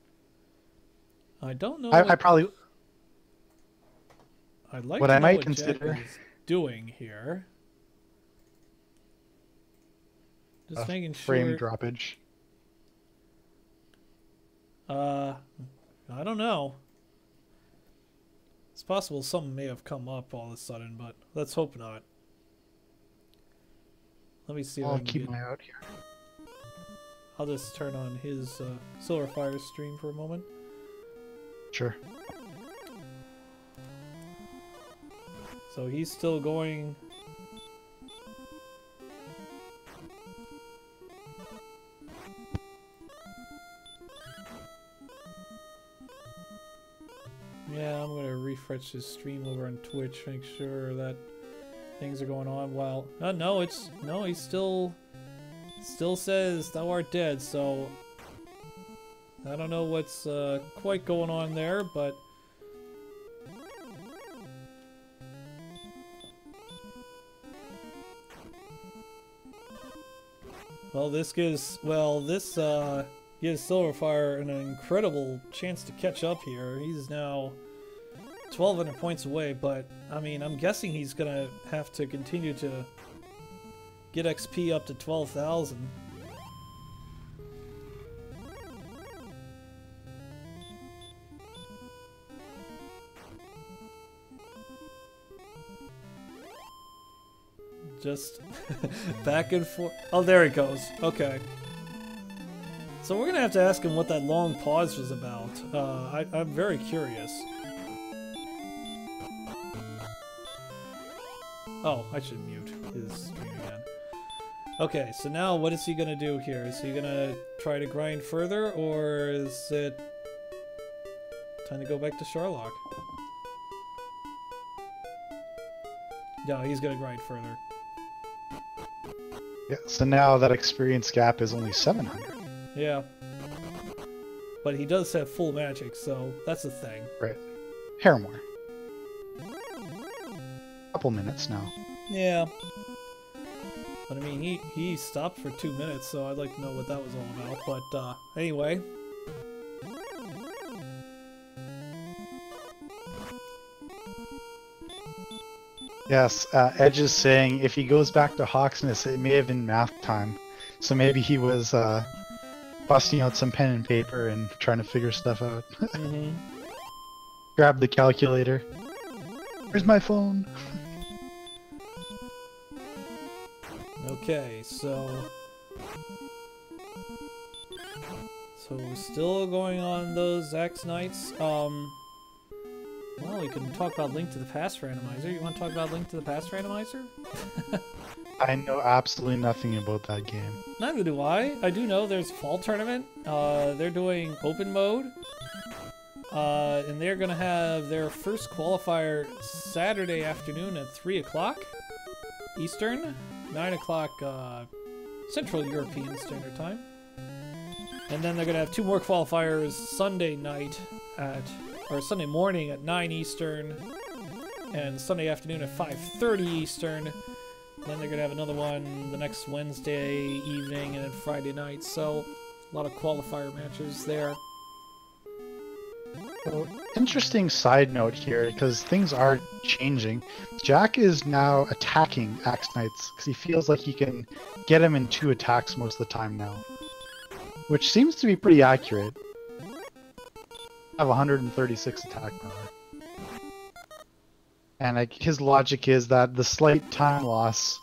I don't know. I probably... I'd like what to I know might what consider... Jack is doing here. Just making sure. Frame droppage. I don't know. It's possible something may have come up all of a sudden, but let's hope not. Let me see if I I'll can keep get... my eye out here. I'll just turn on his Sylverfyre stream for a moment. Sure. So he's still going... yeah, I'm going to refresh his stream over on Twitch, make sure that things are going on while... no, he's still Still says thou art dead, so I don't know what's quite going on there, but well, this gives gives Silverfyre an incredible chance to catch up here. He's now 1,200 points away, but I mean, I'm guessing he's gonna have to continue to get XP up to 12,000. Just back and forth. Oh, there he goes. Okay. So we're gonna have to ask him what that long pause was about. I'm very curious. Oh, I should mute his stream again. Okay, so now what is he gonna do here? Is he gonna try to grind further, or is it time to go back to Sharlock? No, he's gonna grind further. Yeah, so now that experience gap is only 700. Yeah. But he does have full magic, so that's a thing. Right. Hair more. Couple minutes now. Yeah. But I mean, he stopped for 2 minutes, so I'd like to know what that was all about. But anyway. Yes, Edge is saying if he goes back to Hawksness, it may have been math time. So maybe he was busting out some pen and paper and trying to figure stuff out. Mm-hmm. Grab the calculator. Where's my phone? Okay, so we're still going on those X nights. Well, we can talk about Link to the Past Randomizer. You want to talk about Link to the Past Randomizer? I know absolutely nothing about that game. Neither do I. I do know there's Fall Tournament. They're doing open mode. And they're going to have their first qualifier Saturday afternoon at 3 o'clock Eastern, 9 o'clock Central European Standard Time. And then they're going to have 2 more qualifiers Sunday night or Sunday morning at 9 Eastern, and Sunday afternoon at 5:30 Eastern. Then they're gonna have another one the next Wednesday evening, and then Friday night. So a lot of qualifier matches there. So, interesting side note here, because things are changing. Jack is now attacking Axe Knights because he feels like he can get him in 2 attacks most of the time now, which seems to be pretty accurate. Have 136 attack power, and his logic is that the slight time loss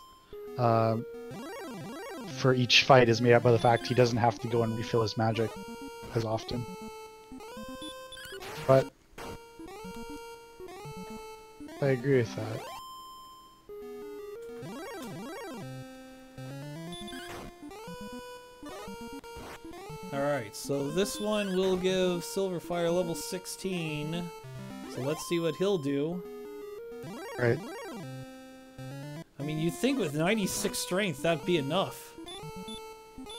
for each fight is made up by the fact he doesn't have to go and refill his magic as often. But I agree with that. Alright, so this one will give Silverfyre level 16. So let's see what he'll do. Right. I mean, you'd think with 96 strength that'd be enough.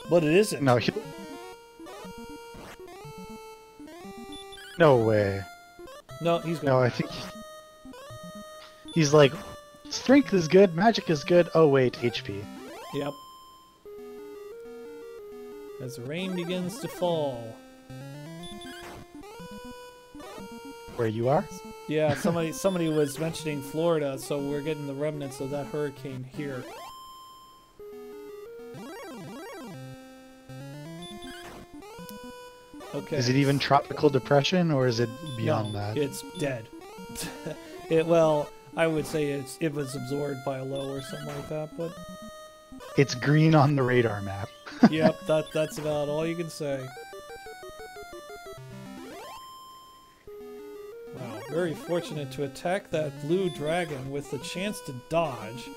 But it isn't. No, no way. No, he's going. No, I think he's like, strength is good, magic is good. Oh wait, HP. Yep. As the rain begins to fall. Where you are? Yeah, somebody was mentioning Florida, so we're getting the remnants of that hurricane here. Okay. Is it even tropical depression, or is it beyond that? It's dead. Well, I would say it was absorbed by a low or something like that, but it's green on the radar map. Yep, that's about all you can say. Wow, very fortunate to attack that blue dragon with the chance to dodge.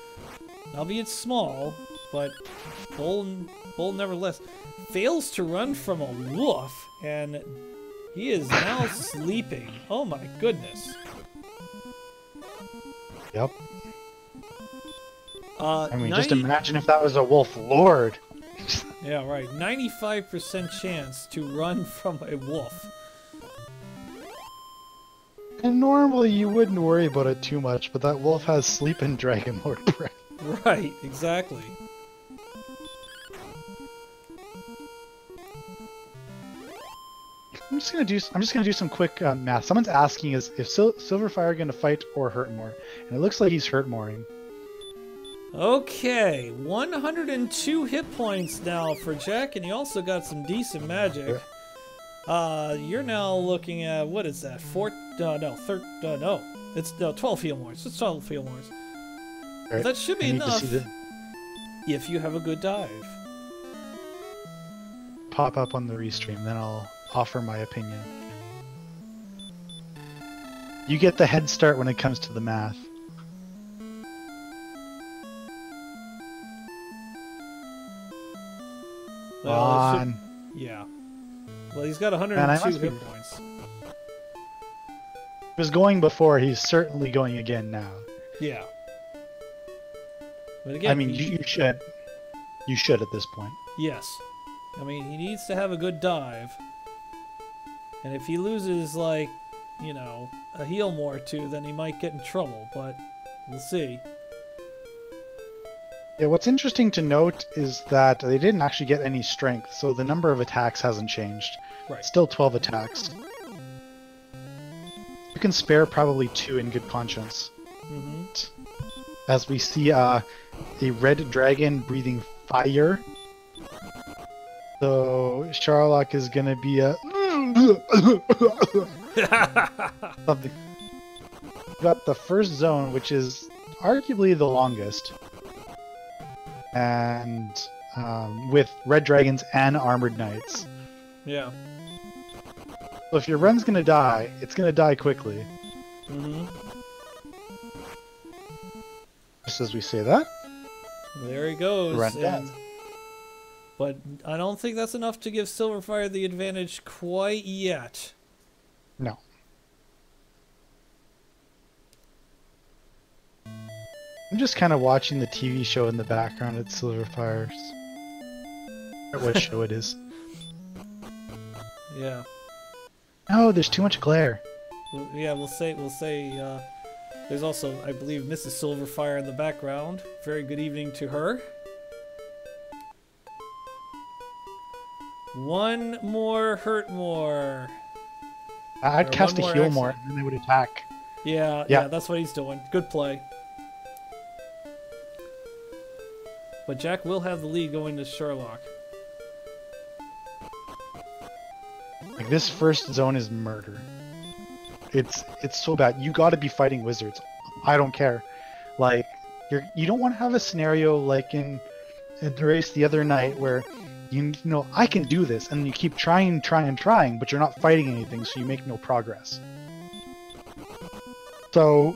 Albeit small, but Bull nevertheless fails to run from a wolf, and he is now sleeping. Oh my goodness. Yep. I mean, just imagine if that was a wolf lord. Just Yeah, right. 95% chance to run from a wolf. And normally you wouldn't worry about it too much, but that wolf has sleep and dragon lord breath. Right, exactly. I'm just gonna do some quick math. Someone's asking is if Sylverfyre gonna fight or hurt more, and it looks like he's hurt moreing. Okay, 102 hit points now for Jack, and he also got some decent magic. You're now looking at, what is that? It's 12 heal mores. It's 12 heal mores. Right. That should be enough if you have a good dive. Pop up on the restream, then I'll offer my opinion. You get the head start when it comes to the math. Well, yeah. Well, he's got 102 hit points. He was going before, he's certainly going again now. Yeah. But again, I mean, you should. You should at this point. Yes. I mean, he needs to have a good dive. And if he loses, like, you know, a heal more or two, then he might get in trouble, but we'll see. Yeah, what's interesting to note is that they didn't actually get any strength, so the number of attacks hasn't changed. Right. Still 12 attacks. You can spare probably 2 in good conscience. Mm-hmm. As we see a red dragon breathing fire. So Sherlock is gonna be a something. We got the first zone, which is arguably the longest, and with red dragons and armored knights. Yeah. So if your run's gonna die, it's gonna die quickly. Mm-hmm. Just as we say that. There he goes. Run dead. But I don't think that's enough to give Sylverfyre the advantage quite yet. No. I'm just kind of watching the TV show in the background at Sylverfyre's. Or what show it is. Yeah. No, there's too much glare. Well, yeah, we'll say, there's also, I believe, Mrs. Sylverfyre in the background. Very good evening to her. One more hurt more. I'd cast a heal more, and then they would attack. Yeah, that's what he's doing. Good play. But Jack will have the lead going to Sherlock. Like, this first zone is murder. It's so bad. You gotta be fighting wizards. I don't care. Like, you don't want to have a scenario like in the race the other night where you know I can do this, and you keep trying, but you're not fighting anything, so you make no progress. So,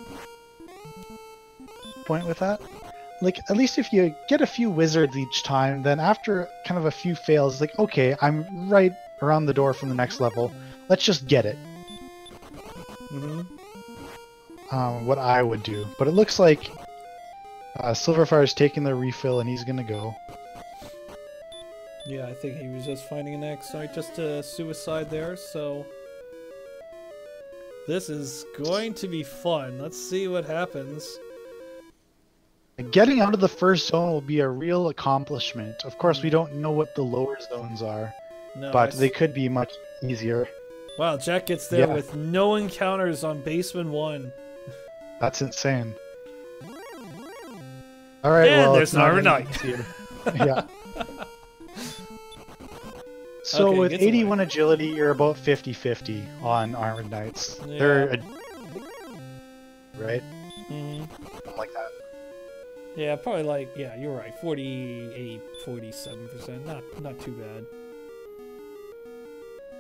point with that, like, at least if you get a few wizards each time, then after kind of a few fails, it's like, okay, I'm right around the door from the next level. Let's just get it. Mm-hmm. What I would do, but it looks like Sylverfyre's taking the refill, and he's gonna go. Yeah, I think he was just finding an X, right? Just a suicide there, so... This is going to be fun. Let's see what happens. Getting out of the first zone will be a real accomplishment. Of course, we don't know what the lower zones are, No, but they could be much easier. Wow, Jack gets there with no encounters on Basement 1. That's insane. Alright, and well, there's another night. Yeah. So Okay, with gets 81 agility, you're about 50-50 on armored knights. Yeah. They're right? Mm-hmm. Something like that. Yeah, probably like, yeah, you're right. 48, 47%. Not too bad.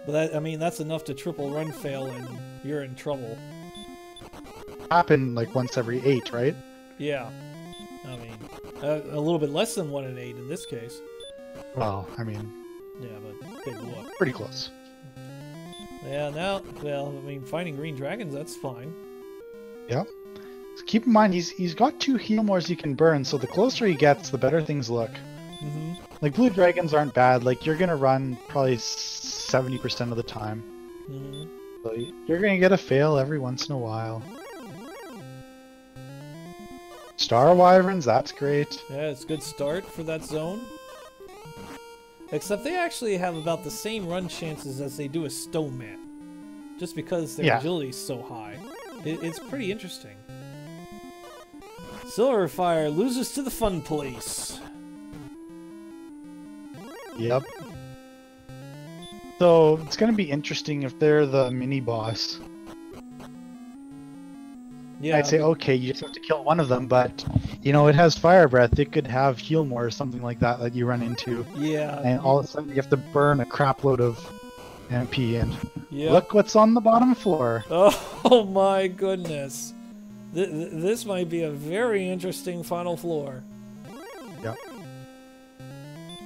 But that, I mean, that's enough to triple run fail and you're in trouble. Happen like once every 8, right? Yeah. I mean, a little bit less than 1 in 8 in this case. Well, I mean... Yeah, but big whoop. Pretty close. Yeah, now, well, I mean, finding green dragons, that's fine. Yep. So keep in mind, he's got 2 heal mores he can burn, so the closer he gets, the better things look. Mm-hmm. Like, blue dragons aren't bad. Like, you're gonna run probably 70% of the time. Mm-hmm. So you're gonna get a fail every once in a while. Star wyverns, that's great. Yeah, it's a good start for that zone. Except they actually have about the same run chances as they do a stone man. Just because their agility is so high. It's pretty interesting. Sylverfyre loses to the fun police. Yep. So it's gonna be interesting if they're the mini boss. Yeah, I'd say, okay, you just have to kill one of them, but, you know, it has fire breath. It could have heal more or something like that that you run into. Yeah. And all of a sudden you have to burn a crap load of MP, and yep. Look what's on the bottom floor. Oh my goodness. This might be a very interesting final floor. Yep.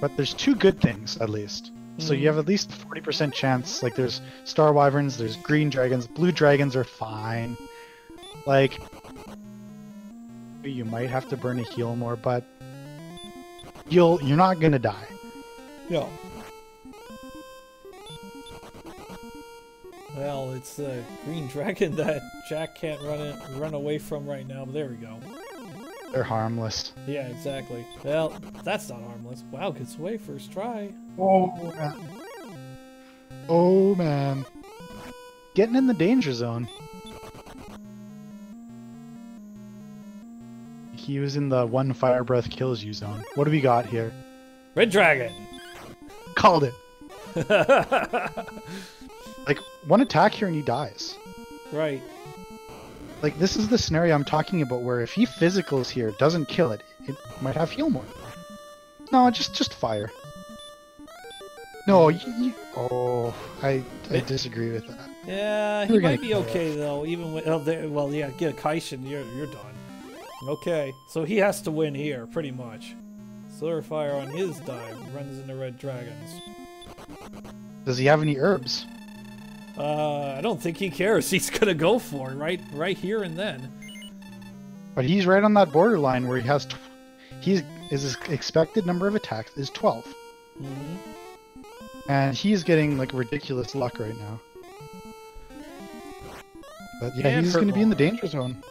But there's two good things, at least. So you have at least 40% chance. Like, there's star wyverns, there's green dragons, blue dragons are fine. Like, you might have to burn a heal more, but you're not gonna die. Yeah. Well, it's the green dragon that Jack can't run away from right now, but there we go. They're harmless. Yeah, exactly. Well, that's not harmless. Wow, gets away first try. Oh, man. Oh, man. Getting in the danger zone. He was in the one fire breath kills you zone. What do we got here? Red dragon! Called it! Like, one attack here and he dies. Right. Like, this is the scenario I'm talking about where if he physicals here, doesn't kill it, it might have heal more. No, just fire. No, oh, I disagree with that. Yeah, he might be okay though, even with, well, yeah, get a Kaishin, you're done. Okay, so he has to win here, pretty much. Sylverfyre on his dive runs into red dragons. Does he have any herbs? I don't think he cares. He's gonna go for it right here and then. But he's right on that borderline where he has, his expected number of attacks is 12. Mm-hmm. And he's getting like ridiculous luck right now. But yeah, he's going to be in the danger zone.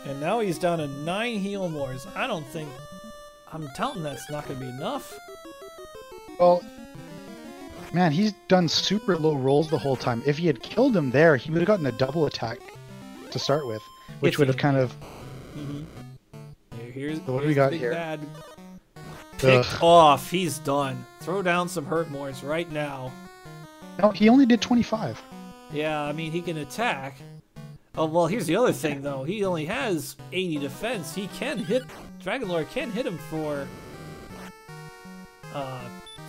And now he's down to 9 heal mores. I'm telling that's not going to be enough. Well, man, he's done super low rolls the whole time. If he had killed him there, he would have gotten a double attack to start with, which would have kind of... Mm-hmm. Here's what do we got big here? Bad. Pick off. He's done. Throw down some hurt mores right now. No, he only did 25. Yeah, I mean, he can attack. Oh, well, here's the other thing, though. He only has 80 defense. He can hit... Dragonlord can hit him for...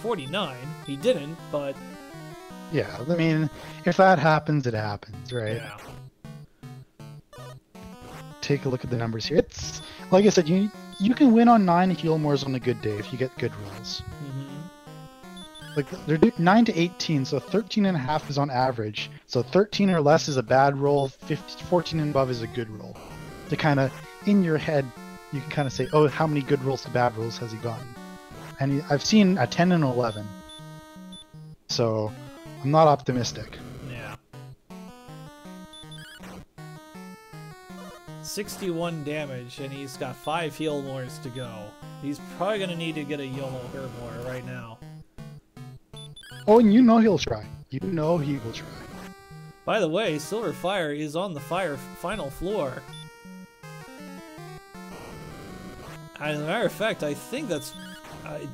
49. He didn't, but... Yeah, I mean, if that happens, it happens, right? Yeah. Take a look at the numbers here. It's... Like I said, you can win on 9 heal mores on a good day if you get good rolls. Mm-hmm. Like, they're 9 to 18, so 13.5 is on average. So 13 or less is a bad roll, 14 and above is a good roll. To kind of, in your head, you can kind of say, oh, how many good rolls to bad rolls has he gotten? And I've seen a 10 and 11. So, I'm not optimistic. Yeah. 61 damage, and he's got 5 heal mores to go. He's probably going to need to get a yellow herbmore right now. Oh, and you know he'll try. You know he will try. By the way, Sylverfyre is on the final floor. As a matter of fact, I think that's...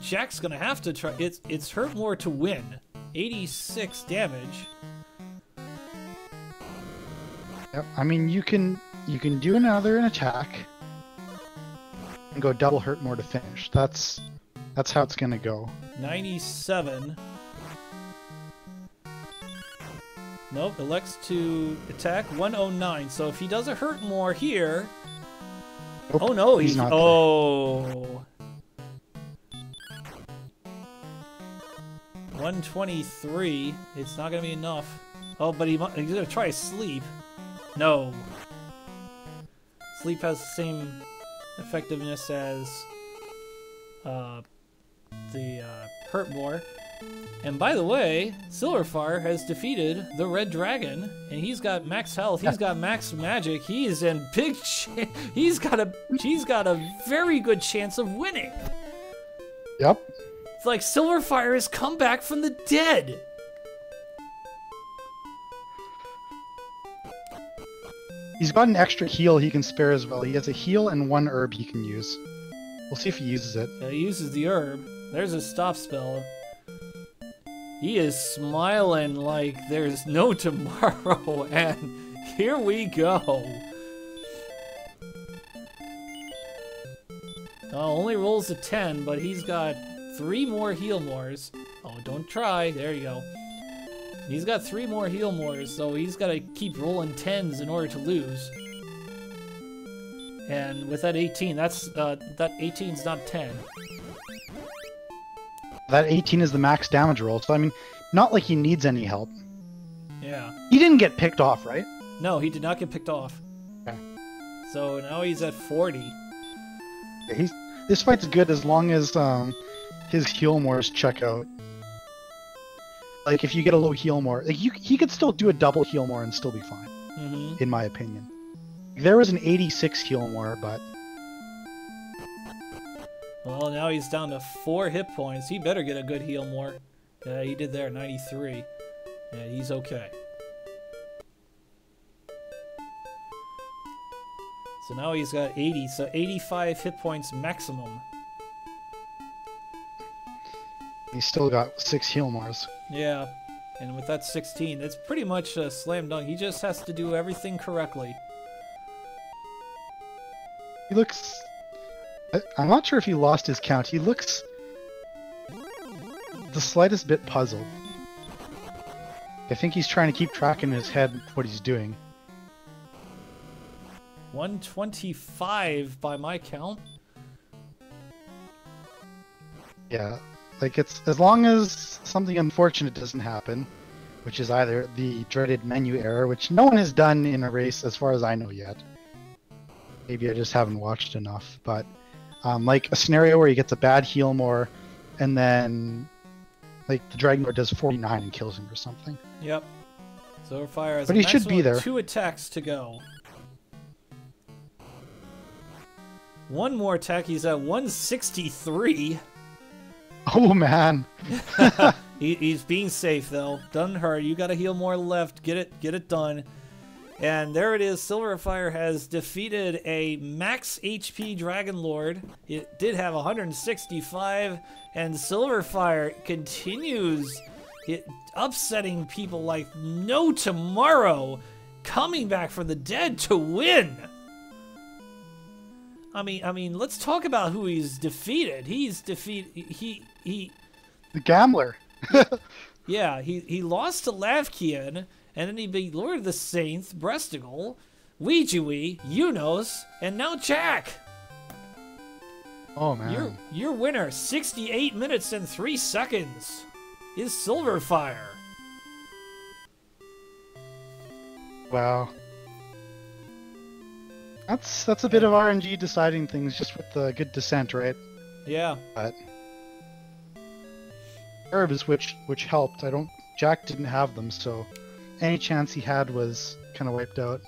Jack's going to have to try... It's hurt more to win. 86 damage. Yep. I mean, you can do another attack and go double hurt more to finish. That's how it's going to go. 97. Nope, elects to attack 109. So if he does a hurt more here... Nope, oh no, he's not. Oh. 123. It's not gonna be enough. Oh, but he's gonna try sleep. No. Sleep has the same effectiveness as the hurt more. And by the way, Sylverfyre has defeated the Red Dragon, and he's got max health. He's got max magic. He is in big. He's got a very good chance of winning. Yep. It's like Sylverfyre has come back from the dead. He's got an extra heal he can spare as well. He has a heal and 1 herb he can use. We'll see if he uses it. He uses the herb. There's a stop spell. He is smiling like there's no tomorrow, and here we go. Only rolls a 10, but he's got 3 more heal mores. Oh, don't try. There you go. He's got 3 more heal mores, so he's got to keep rolling 10s in order to lose. And with that 18, that 18's not 10. That 18 is the max damage roll, so I mean, not like he needs any help. Yeah. He didn't get picked off, right? No, he did not get picked off. Okay. So now he's at 40. Yeah, this fight's good as long as his heal mores check out. Like, if you get a low heal more, like he could still do a double heal more and still be fine, in my opinion. There was an 86 heal more, but... Well, now he's down to 4 hit points. He better get a good heal more. Yeah, he did there, 93. Yeah, he's okay. So now he's got 80, so 85 hit points maximum. He's still got 6 heal mores. Yeah, and with that 16, it's pretty much a slam dunk. He just has to do everything correctly. He looks... I'm not sure if he lost his count. He looks the slightest bit puzzled. I think he's trying to keep track in his head what he's doing. 125 by my count. Yeah, like it's as long as something unfortunate doesn't happen, which is either the dreaded menu error, which no one has done in a race as far as I know yet. Maybe I just haven't watched enough, but like a scenario where he gets a bad heal more, and then like the Dragon Lord does 49 and kills him or something. Yep. Sylverfyre has but a he should be there. 2 attacks to go. One more attack. He's at 163. Oh man. He's being safe though. Doesn't hurt. You got a heal more left. Get it done. And there it is. Sylverfyre has defeated a max HP Dragon Lord. It did have 165, and Sylverfyre continues upsetting people like no tomorrow, coming back from the dead to win. I mean, let's talk about who he's defeated. The Gambler. Yeah, he lost to Lavkian. And then he beat Lord of the Saints, Brestigal, Ouijui, Unos, and now Jack. Oh man. Your winner, 68 minutes and 3 seconds, is Sylverfyre. Wow. That's a bit of RNG deciding things just with the good descent, right? Yeah. But herbs which helped. Jack didn't have them, so any chance he had was kind of wiped out.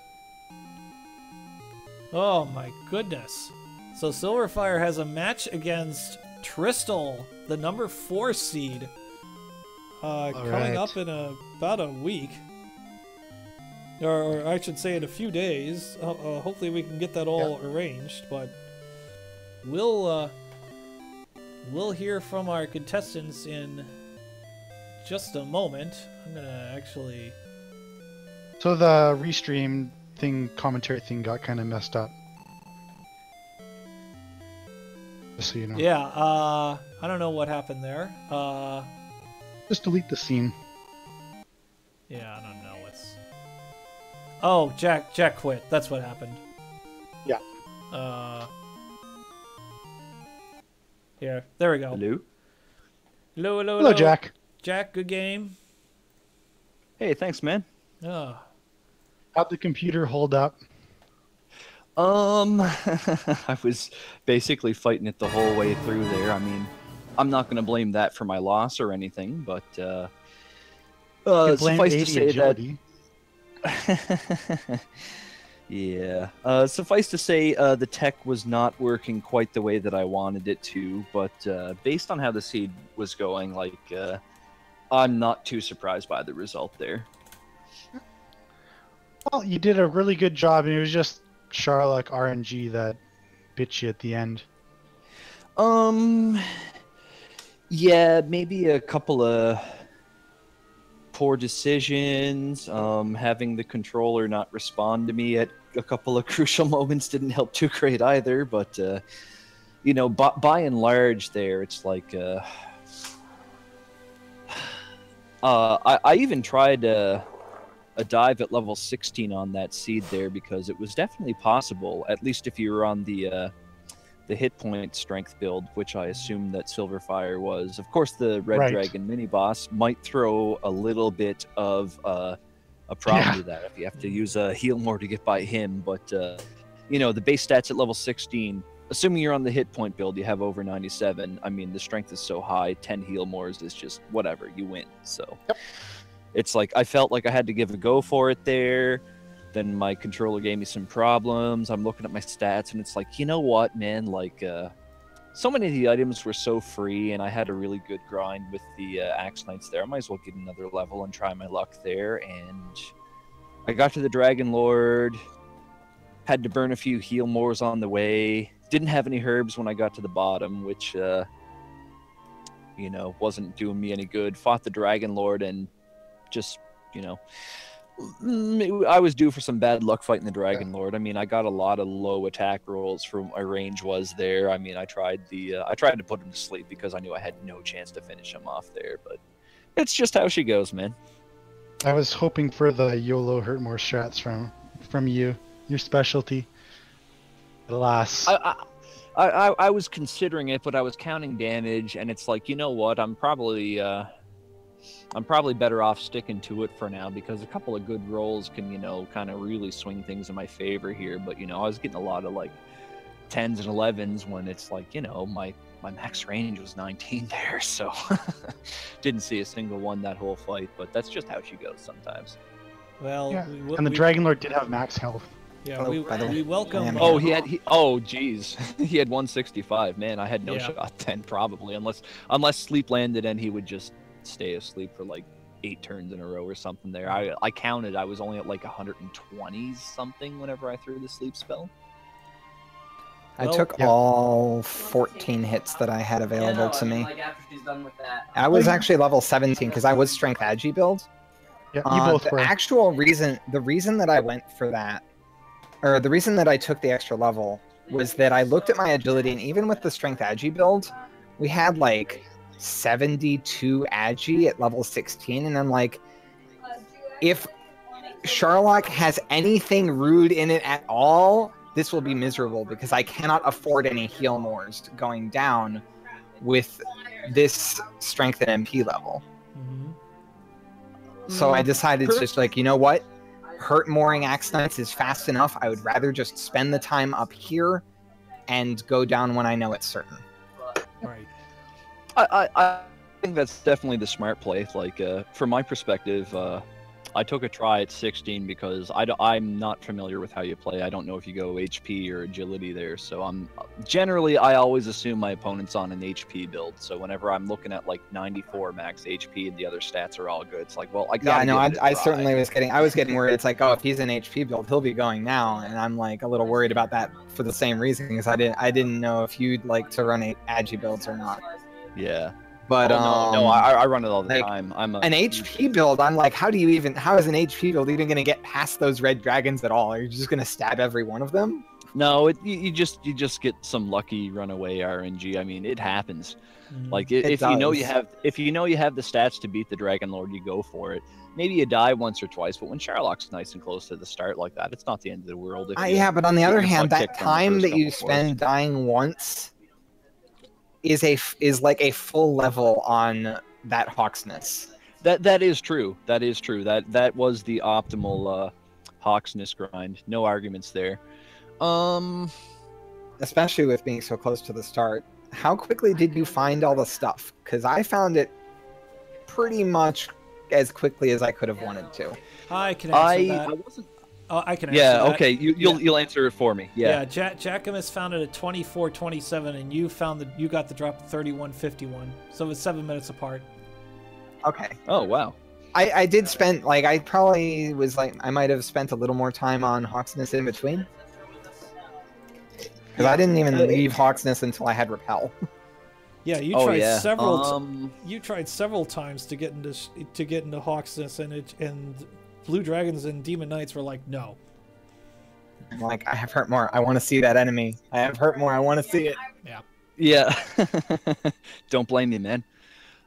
Oh my goodness. So Sylverfyre has a match against Tristal, the number 4 seed, coming up in about a week. Or I should say in a few days. Hopefully we can get that all arranged, but we'll hear from our contestants in just a moment. I'm gonna actually... So the restream thing, commentary thing got kind of messed up. Just so you know. Yeah, I don't know what happened there. Just delete the scene. Yeah, I don't know what's... Oh, Jack quit. That's what happened. Yeah. Here, there we go. Hello? Hello, Jack. Jack, good game. Hey, thanks, man. Oh. How'd the computer hold up? I was basically fighting it the whole way through there. I mean, I'm not going to blame that for my loss or anything, but You could blame suffice to 80 say agility. that. Yeah. Suffice to say, the tech was not working quite the way that I wanted it to, but based on how the seed was going, like, I'm not too surprised by the result there. Well, you did a really good job, and it was just Sherlock RNG that bit you at the end. Yeah, maybe a couple of poor decisions, having the controller not respond to me at a couple of crucial moments didn't help too great either, but you know, by and large there, it's like I even tried a dive at level 16 on that seed there because it was definitely possible, at least if you were on the hit point strength build, which I assume that Sylverfyre was. Of course, the Red Dragon mini boss might throw a little bit of a problem to that if you have to use a heal more to get by him. But you know, the base stats at level 16, assuming you're on the hit point build, you have over 97. I mean, the strength is so high, 10 heal mores is just whatever, you win. So it's like I felt like I had to give a go for it there. Then my controller gave me some problems. I'm looking at my stats, and it's like, you know what, man? Like, so many of the items were so free, and I had a really good grind with the Axe Knights there. I might as well get another level and try my luck there. And I got to the Dragon Lord, had to burn a few heal mores on the way. Didn't have any herbs when I got to the bottom, which, you know, wasn't doing me any good. Fought the Dragon Lord, and just, you know, I was due for some bad luck fighting the Dragon Lord. I mean, I got a lot of low attack rolls for what my range was there. I mean, I tried to put him to sleep because I knew I had no chance to finish him off there, but it's just how she goes, man. I was hoping for the YOLO hurt more strats from you, your specialty. Alas. I was considering it, but I was counting damage, and it's like, you know what? I'm probably better off sticking to it for now because a couple of good rolls can, you know, kind of really swing things in my favor here. But, you know, I was getting a lot of like 10s and 11s when it's like, you know, my max range was 19 there. So didn't see a single one that whole fight, but that's just how she goes sometimes. Well, yeah. And the Dragon Lord did have max health. Yeah, we welcome. Oh, oh, geez, he had 165. Man, I had no shot then probably, unless sleep landed and he would just stay asleep for like 8 turns in a row or something there. I counted, I was only at like 120 something whenever I threw the sleep spell. I took all 14 hits that I had available to me. Like after she's done with that. I was actually level 17 because I was strength agi build. Yeah, you both were. The reason that I went for that, or the reason that I took the extra level, was that I looked at my agility, and even with the strength agi build, we had like 72 agi at level 16, and I'm like, if Sherlock has anything rude in it at all, this will be miserable because I cannot afford any heal mores going down with this strength and MP level. So I decided to just like, you know what? Hurt mooring Axe Knights is fast enough. I would rather just spend the time up here and go down when I know it's certain. Right. I think that's definitely the smart play. Like, from my perspective, I took a try at 16 because I'm not familiar with how you play. I don't know if you go HP or agility there. So I always assume my opponent's on an HP build. So whenever I'm looking at like 94 max HP and the other stats are all good, it's like, well, I certainly was getting worried. It's like, oh, if he's an HP build, he'll be going now, and I'm like a little worried about that for the same reason because I didn't know if you'd like to run agi builds or not. Yeah. But no, I run it all the time. I'm an HP build. I'm like, how is an HP build even gonna get past those red dragons at all? Are you just gonna stab every one of them? No, you just get some lucky runaway RNG. I mean, it happens. Like if you know you have the stats to beat the Dragon Lord, you go for it. Maybe you die once or twice, but when Sherlock's nice and close to the start like that, it's not the end of the world. Yeah, but on the other hand, that time that you spend dying once is like a full level on that Hawksness. That is true. That is true. That was the optimal Hawksness grind. No arguments there. Especially with being so close to the start. How quickly did you find all the stuff? Because I found it pretty much as quickly as I could have wanted to. I can answer that. I wasn't. I can answer Yeah. that. Okay. You'll answer it for me. Yeah. Jackimus found it at 24:27, and you got the drop at 31:51. So it was 7 minutes apart. Okay. Oh wow. I did spend, like, I probably was like, I might have spent a little more time on Hawksness in between. Because I didn't even leave Hawksness until I had Repel. Yeah, you tried several times to get into Hawksness, and Blue Dragons and Demon Knights were like, no. I'm like, I have hurt more. I want to see that enemy. I have hurt more. I want to see it. Yeah. Yeah. Don't blame me, man.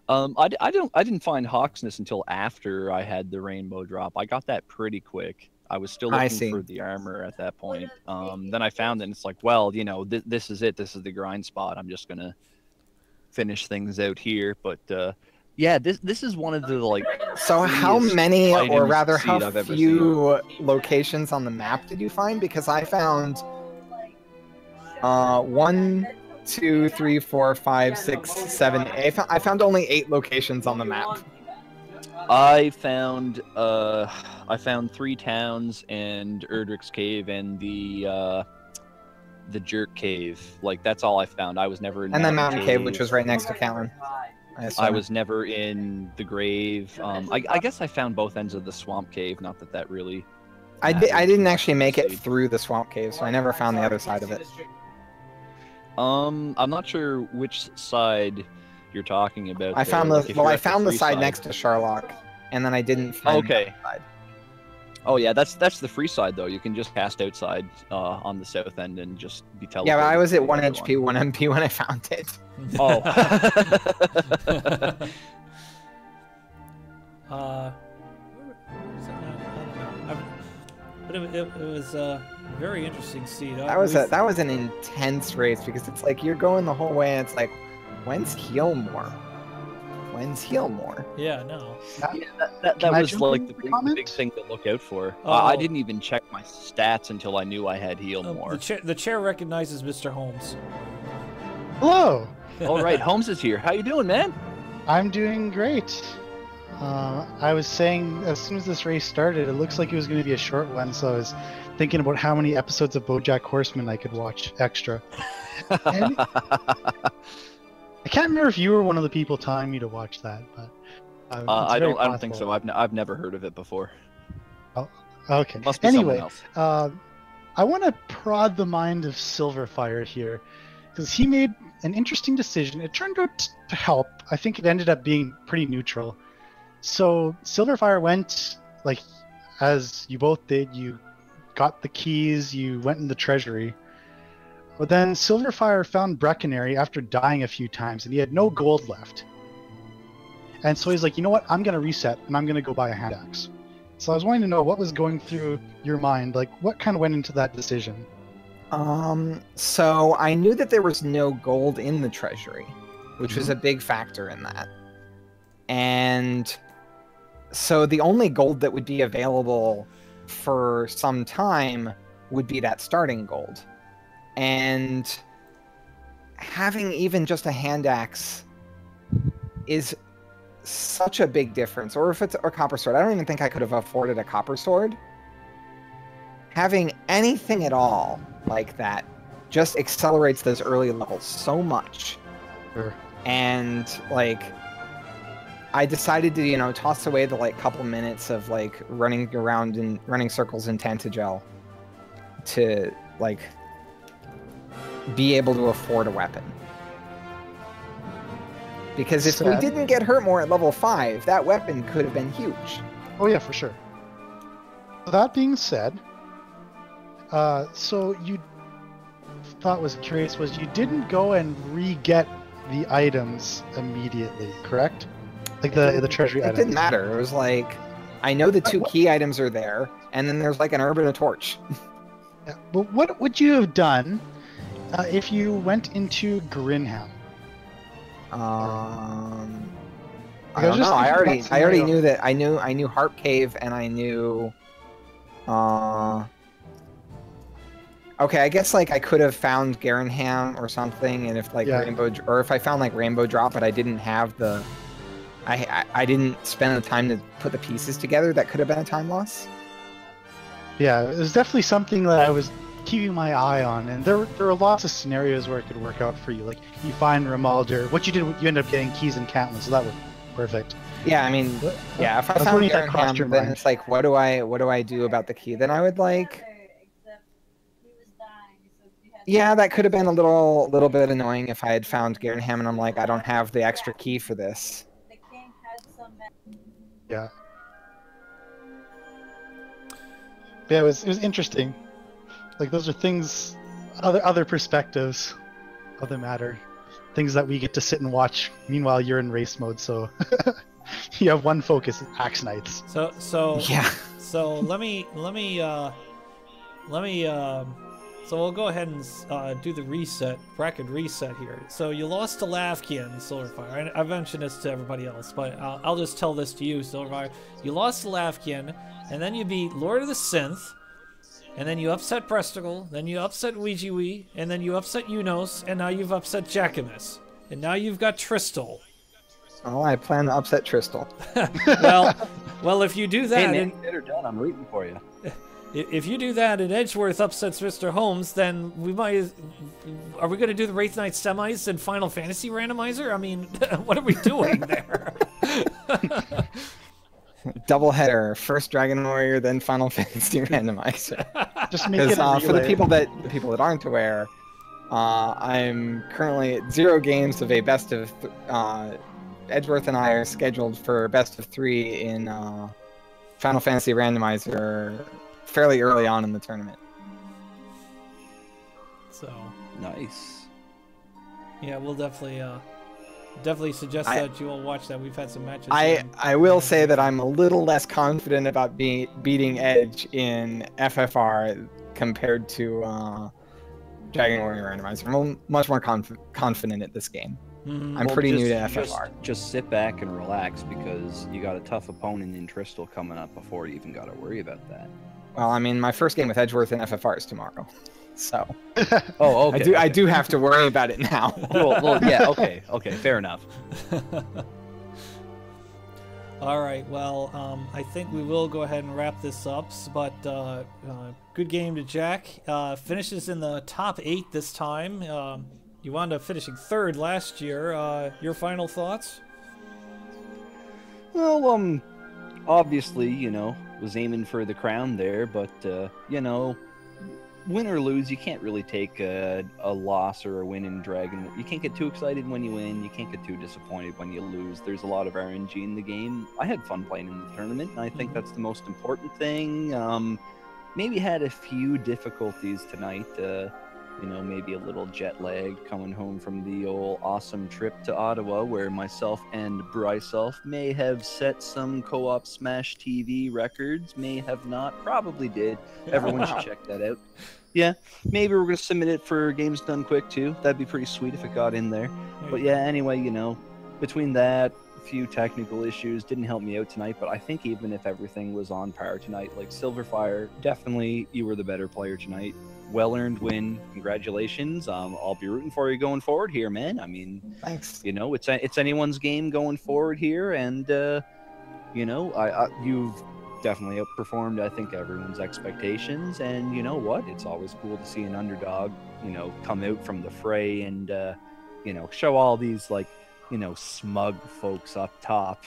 I didn't find Hawksness until after I had the rainbow drop. I got that pretty quick. I was still looking for the armor at that point. Then I found it, and it's like, well, you know, this is it. This is the grind spot. I'm just gonna finish things out here. But yeah, this is one of the, like. So how many, or rather, how I've few locations on the map did you find? Because I found 1, 2, 3, 4, 5, 6, 7. I found only 8 locations on the map. I found 3 towns and Erdrick's Cave and the Jerk Cave. Like, that's all I found. I was never in Mountain Cave, which was right next to Callan. I was never in the Grave. I guess I found both ends of the Swamp Cave. Not that really. I didn't actually make it through the Swamp Cave, so I never found the other side of it. I'm not sure which side you're talking about. I found I found the side next to Sharlock, and then I didn't find the other side. Oh yeah, that's the free side though. You can just cast outside on the south end and just be teleported. Yeah, but I was at 1 HP, 1 MP when I found it. Oh. But it was a very interesting seed. That was an intense race, because it's like you're going the whole way, and it's like, when's Healmore? When's Healmore? Yeah, no. That was like the big thing to look out for. I didn't even check my stats until I knew I had Healmore. The chair recognizes Mr. Holmes. Hello. All right, Holmes is here. How you doing, man? I'm doing great. I was saying, as soon as this race started, it looks like it was going to be a short one, so I was thinking about how many episodes of BoJack Horseman I could watch extra. And I can't remember if you were one of the people telling me to watch that, but I don't think so. I've never heard of it before. Oh, okay. Must be anyway, someone else. I want to prod the mind of Sylverfyre here, because he made an interesting decision. It turned out to help. I think it ended up being pretty neutral. So Sylverfyre went, like, as you both did, you got the keys, you went in the treasury. But then Sylverfyre found Breckenary after dying a few times, and he had no gold left. And so he's like, you know what, I'm going to reset, and I'm going to go buy a hand axe. So I was wanting to know what was going through your mind, like, what kind of went into that decision? So I knew that there was no gold in the treasury, which was a big factor in that. And so the only gold that would be available for some time would be that starting gold. And having even just a hand axe is such a big difference. Or if it's a copper sword, I don't even think I could have afforded a copper sword. Having anything at all like that just accelerates those early levels so much. Sure. And, like, I decided to, you know, toss away the, like, couple minutes of, like, running around and running circles in Tantagel to, like, be able to afford a weapon. Because if we didn't get hurt more at level 5, that weapon could have been huge. Oh yeah, for sure. That being said, so you thought was curious was you didn't go and re-get the items immediately, correct? Like the treasury items. It didn't matter. It was like, I know the 2 key items are there, and then there's like an herb and a torch. Yeah, but what would you have done if you went into Grinham? I don't know. I already knew that. I knew Harp Cave, and I knew Okay, I guess like I could have found Garenham or something, and if like Yeah. if I found like Rainbow Drop, but I didn't have the, I didn't spend the time to put the pieces together. That could have been a time loss. Yeah, it was definitely something that I was keeping my eye on, and there were lots of scenarios where it could work out for you. Like you find Ramalder, what you did, you end up getting keys and Cantland, so that was perfect. Yeah, I mean, yeah. If I That's found when that crossed your Garenham, then mind. it's like, what do I do about the key? Then I would like. Yeah, that could have been a little bit annoying if I had found Garenham and I'm like, I don't have the extra key for this. Yeah. Yeah, it was interesting. Like those are things, other perspectives of the matter, things that we get to sit and watch. Meanwhile, you're in race mode, so you have one focus: Axe Knights. So Yeah. So let me so we'll go ahead and do the bracket reset here. So you lost to Lafkian, Sylverfyre. I've mentioned this to everybody else, but I'll just tell this to you, Sylverfyre. You lost to Lafkian, and then you beat Lord of the Synth, and then you upset Presticle, then you upset Ouija, and then you upset Unos, and now you've upset Jackimus. And now you've got Tristal. Oh, I plan to upset Tristal. well, if you do that, Hey man, get her done. I'm rooting for you. If you do that and Edgeworth upsets Mr. Holmes, then we might. Are we going to do the Wraith Knight semis and Final Fantasy randomizer? I mean, what are we doing there? Double header: first Dragon Warrior, then Final Fantasy randomizer. Just make it For the people that aren't aware, I'm currently at 0 games of a best of. Edgeworth and I are scheduled for best of 3 in Final Fantasy randomizer fairly early on in the tournament. So Nice. yeah, we'll definitely suggest that you all watch that. We've had some matches. I will say that I'm a little less confident about beating Edge in FFR compared to Dragon Warrior randomizer. I'm much more confident at this game. Mhm. I'm pretty new to FFR. Just sit back and relax because you got a tough opponent in Tristal coming up before you even got to worry about that. Well, I mean, my first game with Edgeworth in FFR is tomorrow, so Oh, okay. I do have to worry about it now. well, yeah, okay, fair enough. All right, well, I think we will go ahead and wrap this up, but good game to Jack. Finishes in the top 8 this time. You wound up finishing 3rd last year. Your final thoughts? Well, obviously, was aiming for the crown there, but, win or lose, you can't really take a loss or a win in Dragon. You can't get too excited when you win. You can't get too disappointed when you lose. There's a lot of RNG in the game. I had fun playing in the tournament, and I think that's the most important thing. Maybe had a few difficulties tonight. Maybe a little jet lag coming home from the old awesome trip to Ottawa, where myself and Bryself may have set some co-op Smash TV records, may have not, probably did. Everyone should check that out. Yeah, maybe we're going to submit it for Games Done Quick, too. That'd be pretty sweet if it got in there. But yeah, anyway, between that, a few technical issues didn't help me out tonight, but I think even if everything was on par tonight, like Sylverfyre, definitely you were the better player tonight. Well-earned win. Congratulations. I'll be rooting for you going forward here, man. I mean, Thanks. It's anyone's game going forward here, and you've definitely outperformed, I think, everyone's expectations. And you know what? It's always cool to see an underdog, come out from the fray and show all these smug folks up top.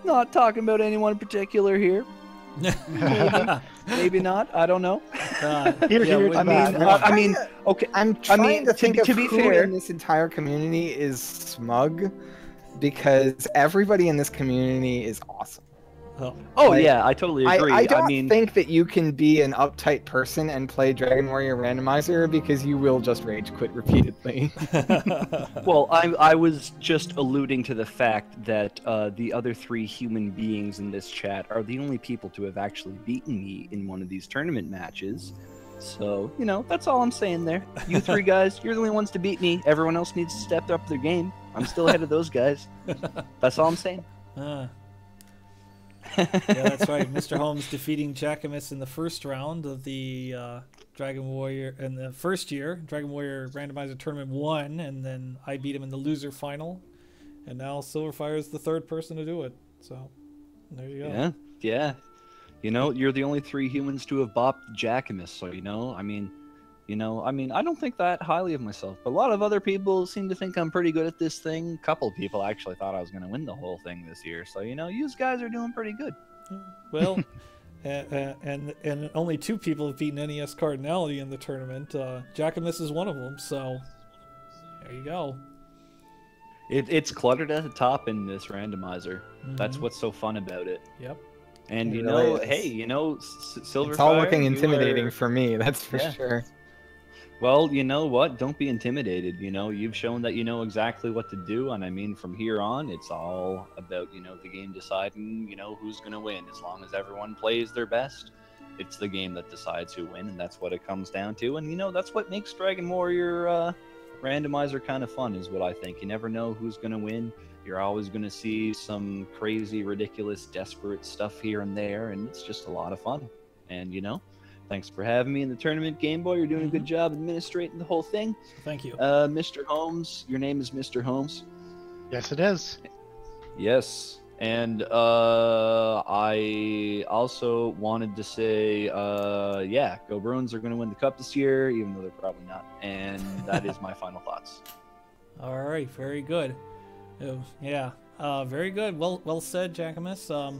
Not talking about anyone in particular here. Maybe not. I don't know. I mean, okay. I'm trying to think of to be who fair in this entire community is smug, because everybody in this community is awesome. Yeah, I totally agree. I don't think that you can be an uptight person and play Dragon Warrior Randomizer, because you will just rage quit repeatedly. Well, I was just alluding to the fact that the other 3 human beings in this chat are the only people to have actually beaten me in one of these tournament matches. So, that's all I'm saying there. You 3 guys, you're the only ones to beat me. Everyone else needs to step up their game. I'm still ahead of those guys. That's all I'm saying. Yeah, that's right. Mr. Holmes defeating Jackimus in the first round of the Dragon Warrior in the first year. Dragon Warrior Randomizer Tournament 1, and then I beat him in the loser final. And now sylverfyre is the third person to do it. So, there you go. Yeah, yeah. You know, you're the only 3 humans to have bopped Jackimus, so I don't think that highly of myself, but a lot of other people seem to think I'm pretty good at this thing. A couple of people actually thought I was going to win the whole thing this year, so you guys are doing pretty good. Well, and only 2 people have beaten NES Cardinality in the tournament. Jackimus is one of them, so there you go. It's cluttered at the top in this randomizer. That's what's so fun about it. Yep. And It really is. hey, sylverfyre. It's all looking intimidating for me, that's for sure. Well, you know what? Don't be intimidated. You've shown that you know exactly what to do, and I mean, from here on, it's all about the game deciding who's gonna win. As long as everyone plays their best, it's the game that decides who wins, and that's what it comes down to. And that's what makes Dragon Warrior Randomizer kind of fun, is what I think. You never know who's gonna win. You're always gonna see some crazy, ridiculous, desperate stuff here and there, and it's just a lot of fun. And thanks for having me in the tournament, Game Boy. You're doing a good job administrating the whole thing. Thank you. Mr. Holmes, your name is Mr. Holmes? Yes, it is. Yes. And I also wanted to say, yeah, Go Bruins are going to win the cup this year, even though they're probably not. And that is my final thoughts. All right, very good. Yeah, very good. Well said, Jackimus.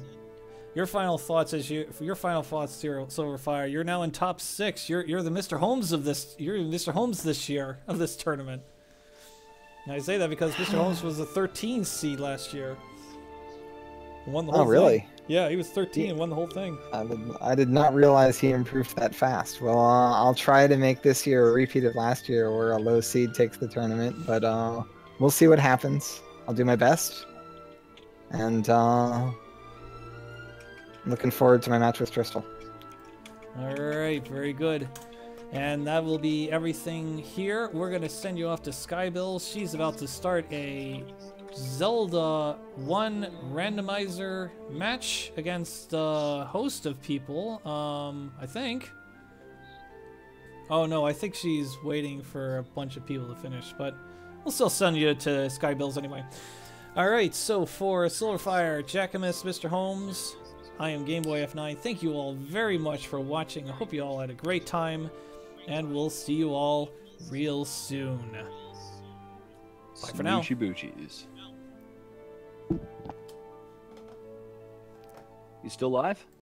Your final thoughts here, sylverfyre. You're now in top 6. You're the Mr. Holmes of this. You're Mr. Holmes this year of this tournament. And I say that because Mr. Holmes was a 13 seed last year. Won the whole thing. Really? Yeah, he was 13 and won the whole thing. I did not realize he improved that fast. Well, I'll try to make this year a repeat of last year, where a low seed takes the tournament. But we'll see what happens. I'll do my best. And I'm looking forward to my match with Crystal. All right, very good. And that will be everything here. We're going to send you off to Skybills. She's about to start a Zelda 1 randomizer match against a host of people, I think. Oh no, I think she's waiting for a bunch of people to finish, but we'll still send you to Skybills anyway. Alright, so for sylverfyre, Jackimus, Mr. Holmes, I am Gameboy F9. Thank you all very much for watching. I hope you all had a great time, and we'll see you all real soon. Bye for now. Smoochy boochies. You still live?